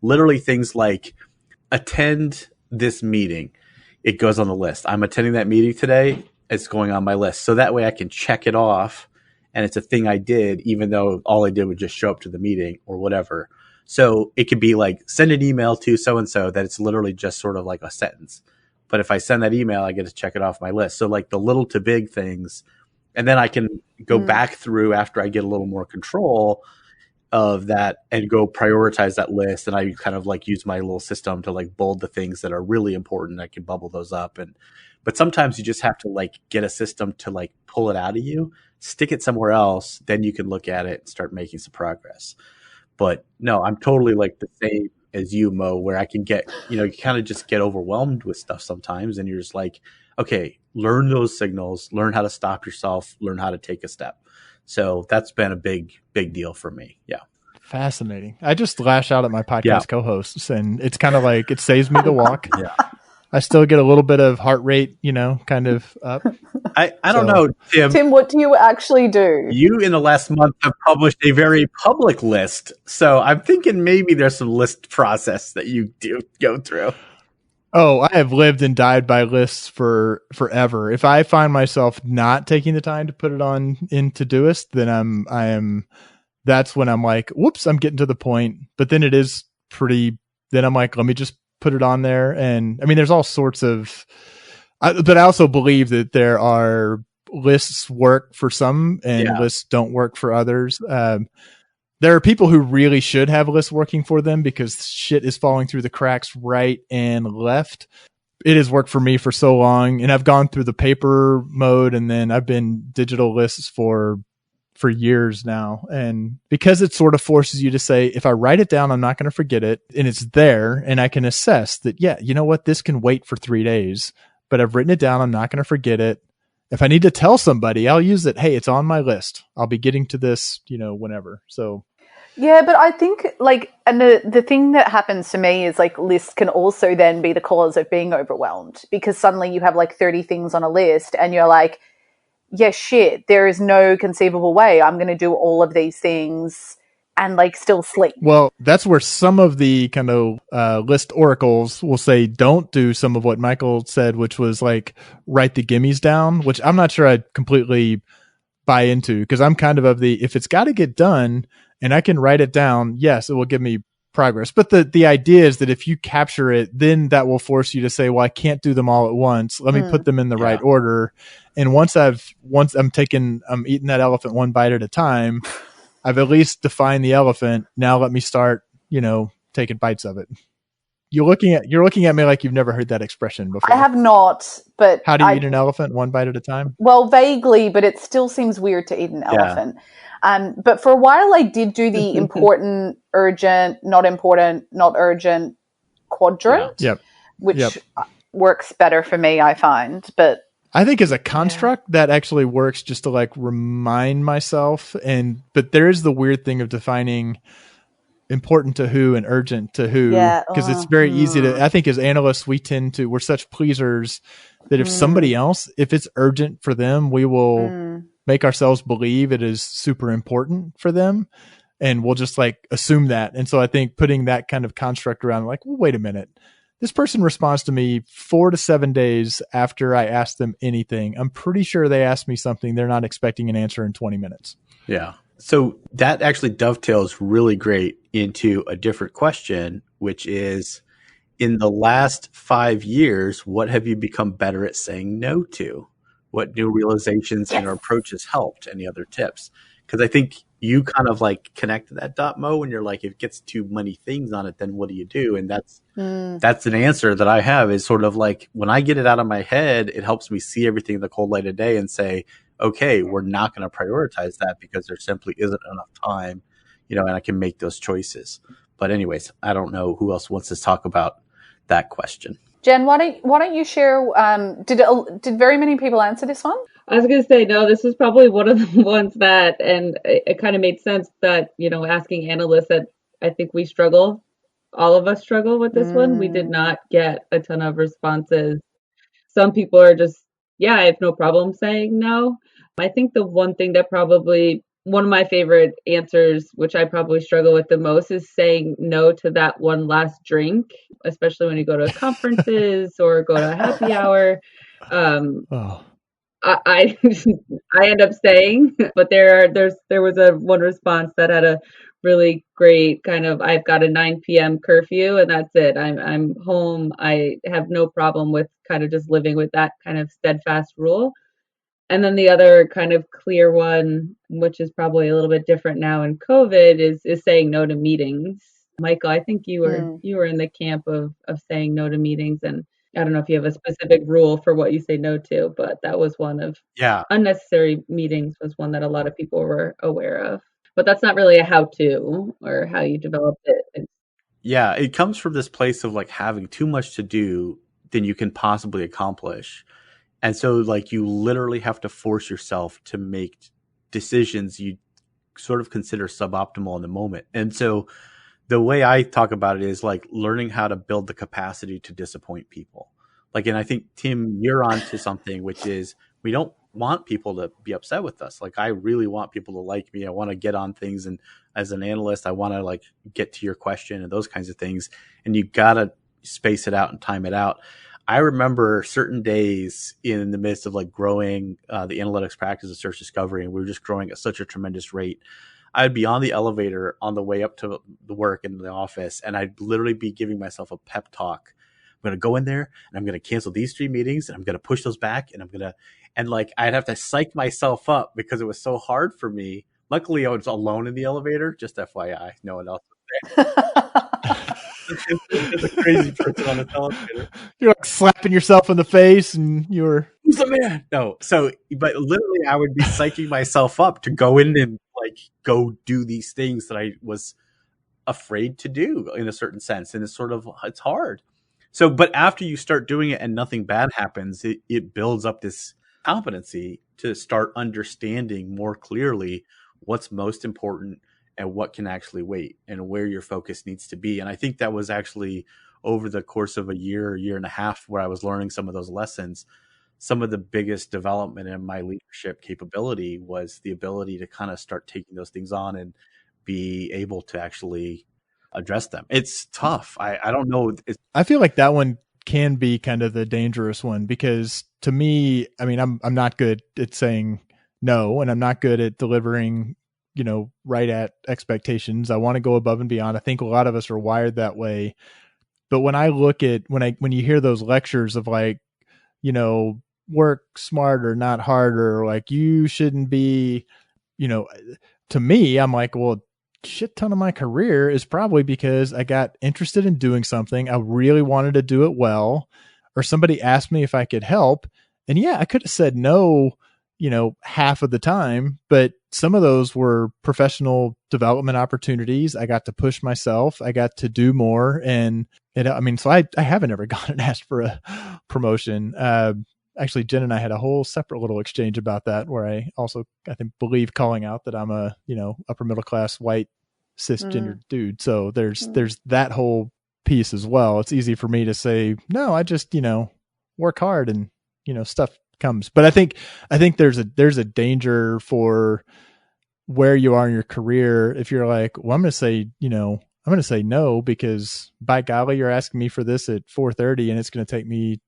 [SPEAKER 2] Literally things like attend this meeting. It goes on the list. I'm attending that meeting today. It's going on my list. So that way I can check it off and it's a thing I did, even though all I did was just show up to the meeting or whatever. So it could be like send an email to so-and-so that it's literally just sort of like a sentence. But if I send that email, I get to check it off my list. So like the little to big things, and then I can go back through after I get a little more control of that and go prioritize that list. And I kind of like use my little system to like bold the things that are really important. I can bubble those up. But sometimes you just have to like get a system to like pull it out of you, stick it somewhere else. Then you can look at it and start making some progress. But no, I'm totally like the same as you, Mo, where I can get, you kind of just get overwhelmed with stuff sometimes. And you're just like, okay, learn those signals, learn how to stop yourself, learn how to take a step. So that's been a big deal for me. Yeah.
[SPEAKER 3] Fascinating. I just lash out at my podcast co-hosts, and it's kind of like it saves me the walk.
[SPEAKER 2] Yeah.
[SPEAKER 3] I still get a little bit of heart rate, kind of up.
[SPEAKER 2] I don't know, Tim.
[SPEAKER 4] Tim, what do you actually do?
[SPEAKER 2] You in the last month have published a very public list. So I'm thinking maybe there's some list process that you do go through.
[SPEAKER 3] Oh, I have lived and died by lists for forever. If I find myself not taking the time to put it on in Todoist, then that's when I'm like, whoops, I'm getting to the point. But then then I'm like, let me just put it on there. And I mean, there's all sorts of, but I also believe that there are lists work for some and lists don't work for others. There are people who really should have lists working for them because shit is falling through the cracks right and left. It has worked for me for so long, and I've gone through the paper mode, and then I've been digital lists for years now. And because it sort of forces you to say, if I write it down, I'm not going to forget it. And it's there, and I can assess that, yeah, you know what? This can wait for 3 days, but I've written it down. I'm not going to forget it. If I need to tell somebody, I'll use it. Hey, it's on my list. I'll be getting to this, whenever. So.
[SPEAKER 4] Yeah, but I think and the thing that happens to me is like lists can also then be the cause of being overwhelmed, because suddenly you have like 30 things on a list and you're like, yeah, shit, there is no conceivable way I'm going to do all of these things and like still sleep.
[SPEAKER 3] Well, that's where some of the kind of list oracles will say, don't do some of what Michael said, which was like write the gimmies down, which I'm not sure I'd completely buy into, because I'm kind of if it's got to get done and I can write it down, yes, it will give me progress. But the idea is that if you capture it, then that will force you to say, well, I can't do them all at once. Let me put them in the right order. And once I'm eating that elephant one bite at a time, I've at least defined the elephant. Now let me start, taking bites of it. You're looking at me like you've never heard that expression before.
[SPEAKER 4] I have not, but
[SPEAKER 3] how do you eat an elephant? One bite at a time?
[SPEAKER 4] Well, vaguely, but it still seems weird to eat an elephant. But for a while, I did do the important, urgent, not urgent quadrant, which works better for me, I find. But
[SPEAKER 3] I think as a construct that actually works just to like remind myself. But there is the weird thing of defining important to who and urgent to who, because it's very easy to, I think as analysts, we're such pleasers that if somebody else, if it's urgent for them, we will make ourselves believe it is super important for them. And we'll just like assume that. And so I think putting that kind of construct around like, well, wait a minute, this person responds to me 4 to 7 days after I ask them anything. I'm pretty sure they asked me something they're not expecting an answer in 20 minutes.
[SPEAKER 2] Yeah. So that actually dovetails really great into a different question, which is, in the last 5 years, what have you become better at saying no to? What new realizations and approaches helped? Any other tips? Because I think you kind of like connected that dot, Mo, when you're like, if it gets too many things on it, then what do you do? And that's an answer that I have, is sort of like, when I get it out of my head, it helps me see everything in the cold light of day and say, okay, we're not going to prioritize that because there simply isn't enough time, and I can make those choices. But anyways, I don't know who else wants to talk about that question.
[SPEAKER 4] Jen, why don't you share? Did very many people answer this one?
[SPEAKER 5] I was going to say, no, this was probably one of the ones that, and it kind of made sense that, asking analysts, that I think we struggle. All of us struggle with this one. We did not get a ton of responses. Some people are just, I have no problem saying no. I think the one thing that probably, one of my favorite answers, which I probably struggle with the most, is saying no to that one last drink, especially when you go to conferences or go to a happy hour. I end up staying, but there was one response that had a really great kind of, I've got a 9 p.m. curfew and that's it. I'm home. I have no problem with kind of just living with that kind of steadfast rule. And then the other kind of clear one, which is probably a little bit different now in COVID, is saying no to meetings. Michael, I think you were in the camp of saying no to meetings, and I don't know if you have a specific rule for what you say no to, but that was one of unnecessary meetings was one that a lot of people were aware of. But that's not really a how-to or how you develop it.
[SPEAKER 2] It comes from this place of like having too much to do than you can possibly accomplish. And so like you literally have to force yourself to make decisions you sort of consider suboptimal in the moment. And so the way I talk about it is like learning how to build the capacity to disappoint people. Like, and I think, Tim, you're onto something, which is we don't want people to be upset with us. Like, I really want people to like me. I want to get on things. And as an analyst, I want to like get to your question and those kinds of things. And you got to space it out and time it out. I remember certain days in the midst of like growing the analytics practice of search discovery, and we were just growing at such a tremendous rate. I'd be on the elevator on the way up to the work in the office, and I'd literally be giving myself a pep talk. I'm going to go in there and I'm going to cancel these 3 meetings and I'm going to push those back and like I'd have to psych myself up because it was so hard for me. Luckily, I was alone in the elevator, just FYI. No one else was there. There's a crazy person on the elevator.
[SPEAKER 3] You're like slapping yourself in the face and
[SPEAKER 2] who's the man? No. So, but literally I would be psyching myself up to go in and like go do these things that I was afraid to do in a certain sense. And it's hard. So, but after you start doing it and nothing bad happens, it builds up this competency to start understanding more clearly what's most important and what can actually wait and where your focus needs to be. And I think that was actually over the course of a year and a half where I was learning some of those lessons. Some of the biggest development in my leadership capability was the ability to kind of start taking those things on and be able to actually address them. It's tough. I don't know.
[SPEAKER 3] I feel like that one can be kind of the dangerous one because to me, I mean, I'm not good at saying no, and I'm not good at delivering, right at expectations. I want to go above and beyond. I think a lot of us are wired that way. But when I look at, when you hear those lectures of like, work smarter, not harder, like you shouldn't be, to me, I'm like, well, shit ton of my career is probably because I got interested in doing something. I really wanted to do it well, or somebody asked me if I could help. And yeah, I could have said no, half of the time, but some of those were professional development opportunities. I got to push myself. I got to do more. And so I haven't ever gotten asked for a promotion. Actually, Jen and I had a whole separate little exchange about that, where I believe calling out that I'm a, upper middle class white cisgender dude. So there's that whole piece as well. It's easy for me to say, no, I just, work hard and, stuff comes. But I think there's a danger for where you are in your career. If you're like, well, I'm going to say no, because by golly, you're asking me for this at 4:30 and it's going to take me,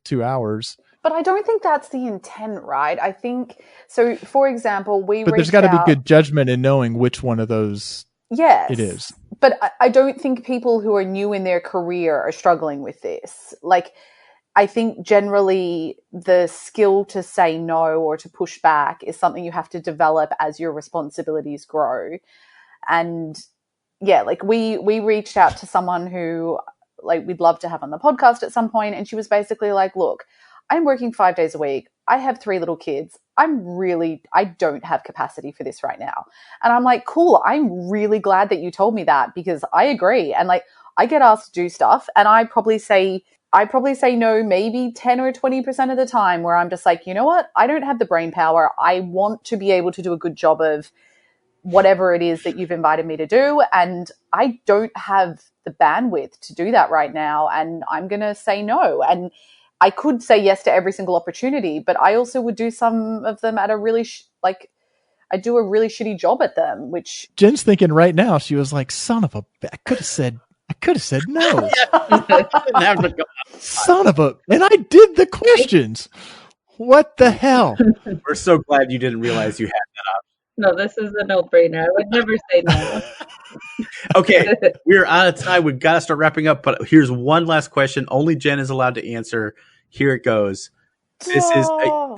[SPEAKER 3] 2 hours.
[SPEAKER 4] But I don't think that's the intent, right? I think, so for example,
[SPEAKER 3] but there's got to be good judgment in knowing which one of those it is.
[SPEAKER 4] But I don't think people who are new in their career are struggling with this. Like, I think generally the skill to say no or to push back is something you have to develop as your responsibilities grow. And yeah, like we reached out to someone who like we'd love to have on the podcast at some point, and she was basically like, look, I'm working 5 days a week. I have 3 little kids. I don't have capacity for this right now. And I'm like, cool. I'm really glad that you told me that, because I agree. And like, I get asked to do stuff and I probably say no, maybe 10 or 20% of the time, where I'm just like, you know what? I don't have the brain power. I want to be able to do a good job of whatever it is that you've invited me to do. And I don't have the bandwidth to do that right now. And I'm going to say no. And I could say yes to every single opportunity, but I also would do some of them at a really, I do a really shitty job at them, which
[SPEAKER 3] Jen's thinking right now. She was like, son of a, I could have said no. Son of a, and I did the questions. What the hell?
[SPEAKER 2] We're so glad you didn't realize you had that option.
[SPEAKER 5] No, this is a no-brainer. I would never say no.
[SPEAKER 2] Okay, we're out of time. We've got to start wrapping up, but here's one last question. Only Jen is allowed to answer. Here it goes. This is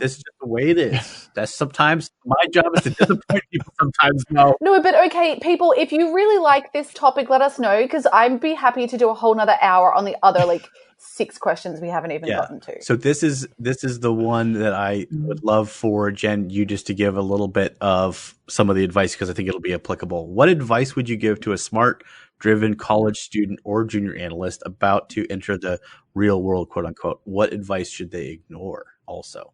[SPEAKER 2] just the way it is. That's sometimes my job is to disappoint people. Sometimes no.
[SPEAKER 4] No, but okay, people, if you really like this topic, let us know, because I'd be happy to do a whole nother hour on the other 6 questions we haven't even gotten to.
[SPEAKER 2] So this is the one that I would love for Jen, you just to give a little bit of some of the advice, because I think it'll be applicable. What advice would you give to a smart, driven college student or junior analyst about to enter the real world, quote unquote? What advice should they ignore also?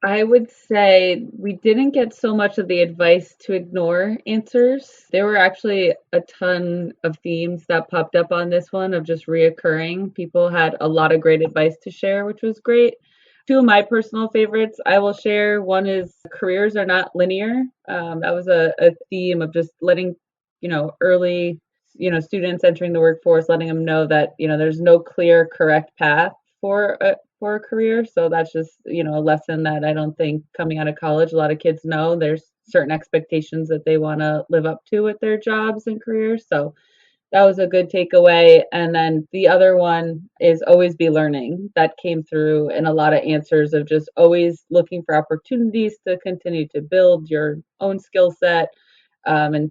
[SPEAKER 5] I would say we didn't get so much of the advice to ignore answers. There were actually a ton of themes that popped up on this one of just reoccurring. People had a lot of great advice to share, which was great. 2 of my personal favorites I will share. One is careers are not linear. That was a theme of just letting, early, students entering the workforce, letting them know that, there's no clear, correct path for a career. So that's just, a lesson that I don't think coming out of college, a lot of kids know there's certain expectations that they want to live up to with their jobs and careers. So that was a good takeaway. And then the other one is always be learning. That came through in a lot of answers of just always looking for opportunities to continue to build your own skill set. And,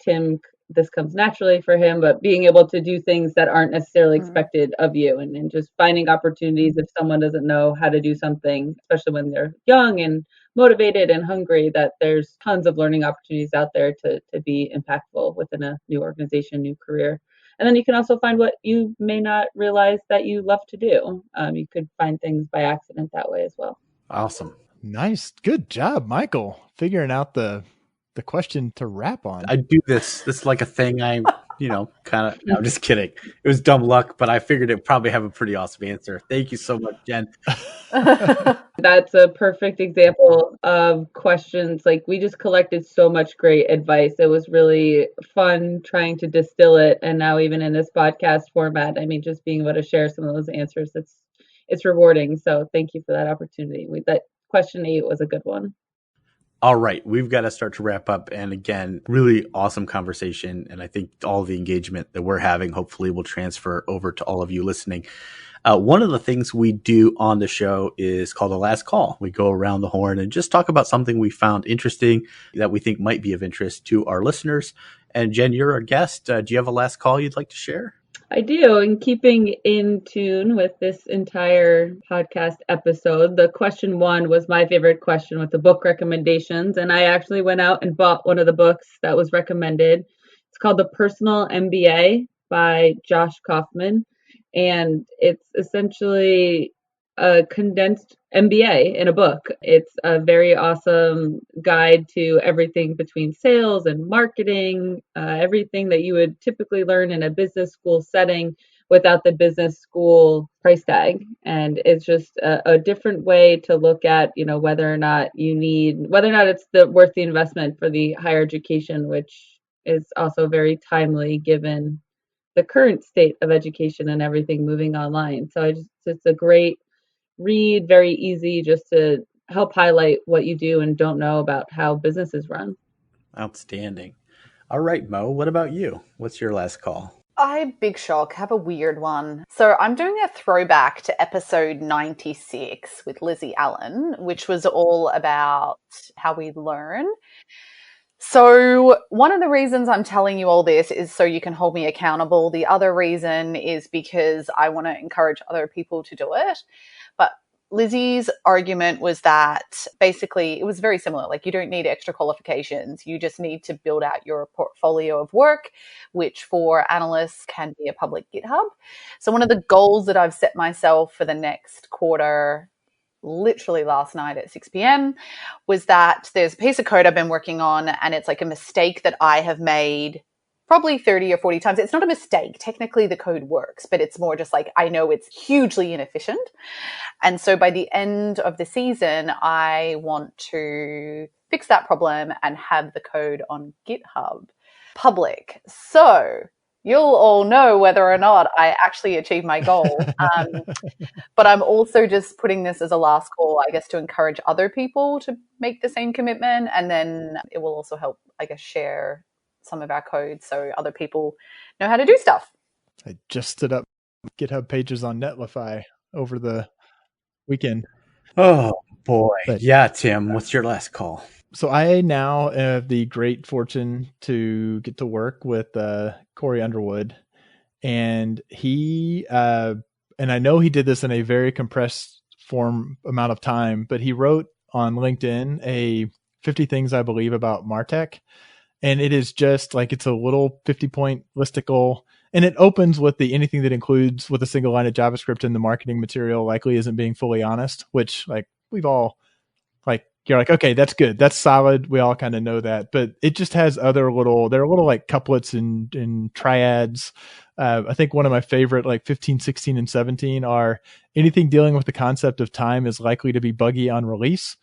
[SPEAKER 5] Tim, this comes naturally for him, but being able to do things that aren't necessarily expected of you, and just finding opportunities if someone doesn't know how to do something, especially when they're young and motivated and hungry, that there's tons of learning opportunities out there to be impactful within a new organization, new career. And then you can also find what you may not realize that you love to do. You could find things by accident that way as well.
[SPEAKER 2] Awesome.
[SPEAKER 3] Nice. Good job, Michael. Figuring out the question to wrap on.
[SPEAKER 2] I do this is like a thing I'm I'm just kidding. It was dumb luck, but I figured it'd probably have a pretty awesome answer. Thank you so much, Jen.
[SPEAKER 5] That's a perfect example of questions. Like, we just collected so much great advice. It was really fun trying to distill it. And now even in this podcast format, just being able to share some of those answers, it's rewarding. So thank you for that opportunity. That question 8 was a good one.
[SPEAKER 2] All right, we've got to start to wrap up. And again, really awesome conversation. And I think all the engagement that we're having hopefully will transfer over to all of you listening. One of the things we do on the show is called the last call. We go around the horn and just talk about something we found interesting that we think might be of interest to our listeners. And Jen, you're our guest. Do you have a last call you'd like to share?
[SPEAKER 5] I do. And keeping in tune with this entire podcast episode, the question 1 was my favorite question with the book recommendations. And I actually went out and bought one of the books that was recommended. It's called The Personal MBA by Josh Kaufman. And it's essentially a condensed MBA in a book. It's a very awesome guide to everything between sales and marketing, everything that you would typically learn in a business school setting without the business school price tag. And it's just a different way to look at, whether or not it's worth the investment for the higher education, which is also very timely given the current state of education and everything moving online. So it's a great read, very easy, just to help highlight what you do and don't know about how businesses run.
[SPEAKER 2] Outstanding. All right, Mo, what about you? What's your last call?
[SPEAKER 4] Big shock, have a weird one. So I'm doing a throwback to episode 96 with Lizzie Allen, which was all about how we learn. So one of the reasons I'm telling you all this is so you can hold me accountable. The other reason is because I want to encourage other people to do it. But Lizzie's argument was that basically it was very similar. Like, you don't need extra qualifications. You just need to build out your portfolio of work, which for analysts can be a public GitHub. So one of the goals that I've set myself for the next quarter, literally last night at 6 p.m., was that there's a piece of code I've been working on, and it's like a mistake that I have made probably 30 or 40 times. It's not a mistake. Technically, the code works, but it's more just like, I know it's hugely inefficient. And so by the end of the season, I want to fix that problem and have the code on GitHub public. So you'll all know whether or not I actually achieve my goal. But I'm also just putting this as a last call, I guess, to encourage other people to make the same commitment. And then it will also help, I guess, share some of our code so other people know how to do stuff.
[SPEAKER 3] I just stood up GitHub pages on Netlify over the weekend.
[SPEAKER 2] Oh, boy.
[SPEAKER 3] But,
[SPEAKER 2] yeah, Tim, what's your last call?
[SPEAKER 3] So I now have the great fortune to get to work with Corey Underwood. And he, and I know he did this in a very compressed amount of time, but he wrote on LinkedIn a 50 things I believe about MarTech. And it is just like, it's a little 50-point listicle. And it opens with anything that includes with a single line of JavaScript in the marketing material likely isn't being fully honest, which like we've all like, you're like, okay, that's good. That's solid. We all kind of know that, but it just has there are little like couplets and triads. I think one of my favorite, like 15, 16, and 17 are anything dealing with the concept of time is likely to be buggy on release.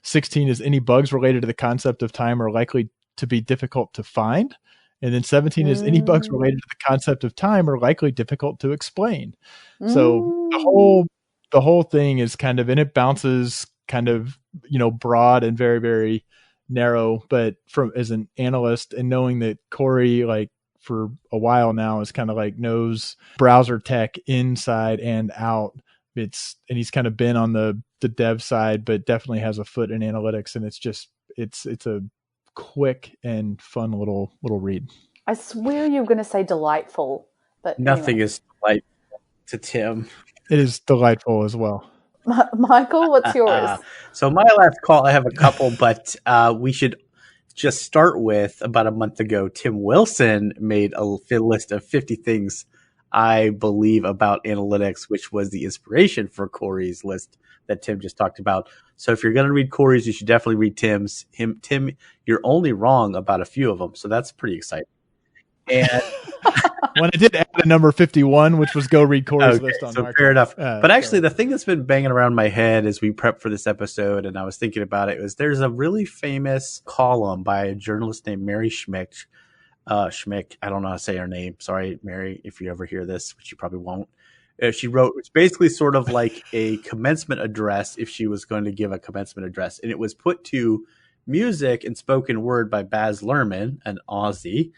[SPEAKER 3] 16 is any bugs related to the concept of time are likely to be difficult to find. And then 17 is any bugs related to the concept of time are likely difficult to explain. So the whole thing is kind of, and it bounces kind of, broad and very, very narrow, but as an analyst and knowing that Corey, like for a while now, is kind of like knows browser tech inside and out. And he's kind of been on the dev side, but definitely has a foot in analytics. And it's a quick and fun little read.
[SPEAKER 4] I swear you were going to say delightful, but
[SPEAKER 2] Nothing
[SPEAKER 4] anyway.
[SPEAKER 2] is delightful to Tim.
[SPEAKER 3] It is delightful as well.
[SPEAKER 4] Michael, what's yours?
[SPEAKER 2] So my last call, I have a couple, but we should just start with about a month ago, Tim Wilson made a list of 50 things I believe about analytics, which was the inspiration for Corey's list that Tim just talked about. So if you're going to read Corey's, you should definitely read Tim's. Tim, you're only wrong about a few of them, so that's pretty exciting. And
[SPEAKER 3] when I did add a number 51, which was go read Corey's list on market.
[SPEAKER 2] Fair enough. But actually, the thing that's been banging around my head as we prep for this episode, and I was thinking about it, was there's a really famous column by a journalist named Mary Schmick. Schmick, I don't know how to say her name. Sorry, Mary, if you ever hear this, which you probably won't. She wrote, it's basically sort of like a commencement address if she was going to give a commencement address. And it was put to music and spoken word by Baz Luhrmann, an Aussie.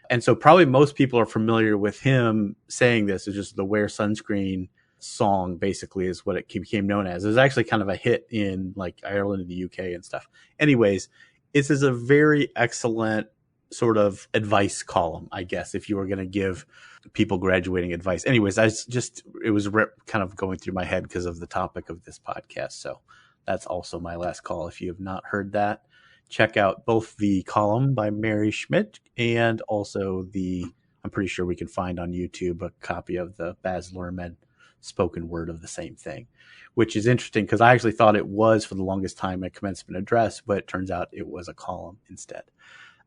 [SPEAKER 2] And so probably most people are familiar with him saying this. It's just the Wear Sunscreen song, basically, is what it became known as. It was actually kind of a hit in like Ireland and the UK and stuff. Anyways, this is a very excellent sort of advice column, I guess, if you were going to give people graduating advice. Anyways, it was kind of going through my head because of the topic of this podcast. So that's also my last call. If you have not heard that, check out both the column by Mary Schmidt and also I'm pretty sure we can find on YouTube a copy of the Baz Luhrmann spoken word of the same thing, which is interesting because I actually thought it was for the longest time a commencement address, but it turns out it was a column instead.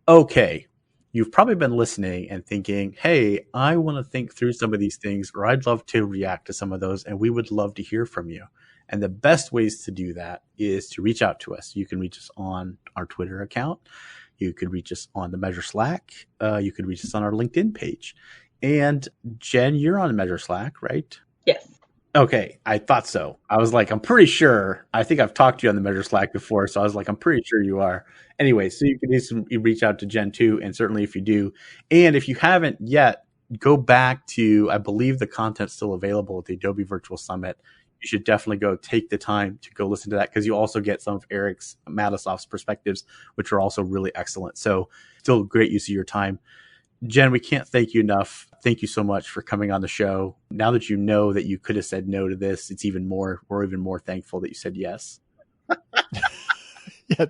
[SPEAKER 2] Okay, you've probably been listening and thinking, hey, I want to think through some of these things, or I'd love to react to some of those, and we would love to hear from you. And the best ways to do that is to reach out to us. You can reach us on our Twitter account. You could reach us on the Measure Slack. You could reach us on our LinkedIn page. And Jen, you're on Measure Slack, right?
[SPEAKER 5] Yes.
[SPEAKER 2] Okay, I thought so. I was like, I'm pretty sure. I think I've talked to you on the Measure Slack before, so I was like, I'm pretty sure you are. Anyway, so you can reach out to Jen too, and certainly if you do. And if you haven't yet, go back to, I believe the content's still available at the Adobe Virtual Summit. You should definitely go take the time to go listen to that because you also get some of Eric's Matisoff's perspectives, which are also really excellent. So still great use of your time. Jen, we can't thank you enough. Thank you so much for coming on the show. Now that you know that you could have said no to this, we're even more thankful that you said yes.
[SPEAKER 3] Yeah,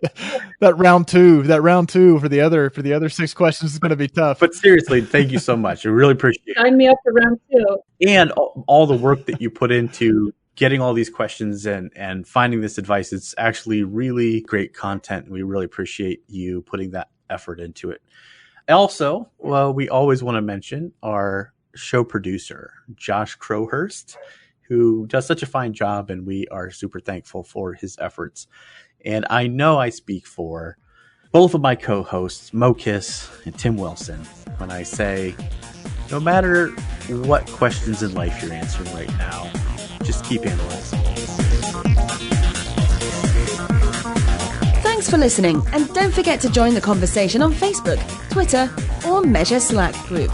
[SPEAKER 3] that round two for the other 6 questions is going to be tough.
[SPEAKER 2] But seriously, thank you so much. I really appreciate it.
[SPEAKER 5] Sign me up for round 2.
[SPEAKER 2] And all the work that you put into getting all these questions and finding this advice. It's actually really great content. We really appreciate you putting that effort into it. Also, we always want to mention our show producer, Josh Crowhurst, who does such a fine job, and we are super thankful for his efforts. And I know I speak for both of my co-hosts, Mo Kiss and Tim Wilson, when I say, no matter what questions in life you're answering right now, just keep analyzing.
[SPEAKER 1] Thanks for listening, and don't forget to join the conversation on Facebook, Twitter, or Measure Slack group.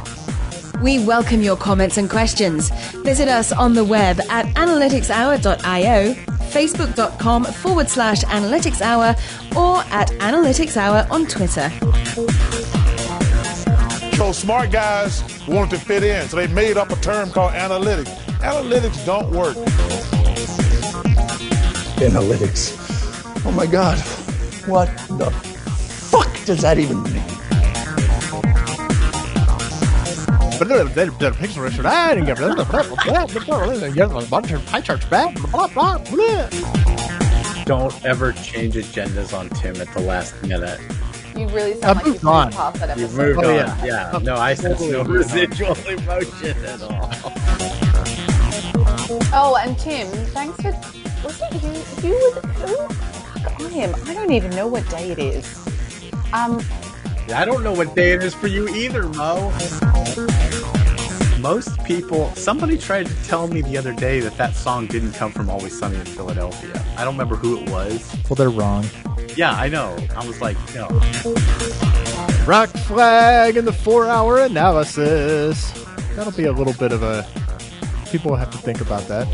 [SPEAKER 1] We welcome your comments and questions. Visit us on the web at analyticshour.io, facebook.com/analyticshour, or at analyticshour on Twitter.
[SPEAKER 6] So smart guys wanted to fit in, so they made up a term called analytics. Analytics don't work.
[SPEAKER 7] Analytics. Oh my God. What the fuck does that even mean?
[SPEAKER 2] Don't ever change agendas on Tim at the last minute.
[SPEAKER 4] You really sound like you've moved past that
[SPEAKER 2] You've
[SPEAKER 4] episode.
[SPEAKER 2] moved on. Yeah. No, I sense no residual emotion at all.
[SPEAKER 4] Oh, and Tim, thanks for... Was it you? You were... Who the fuck I am? I don't even know what day it is.
[SPEAKER 2] I don't know what day it is for you either, Mo. Most people... Somebody tried to tell me the other day that song didn't come from Always Sunny in Philadelphia. I don't remember who it was.
[SPEAKER 3] Well, they're wrong.
[SPEAKER 2] Yeah, I know. I was like, no.
[SPEAKER 3] Rock flag in the 4-hour analysis. That'll be a little bit of a... People will have to think about that.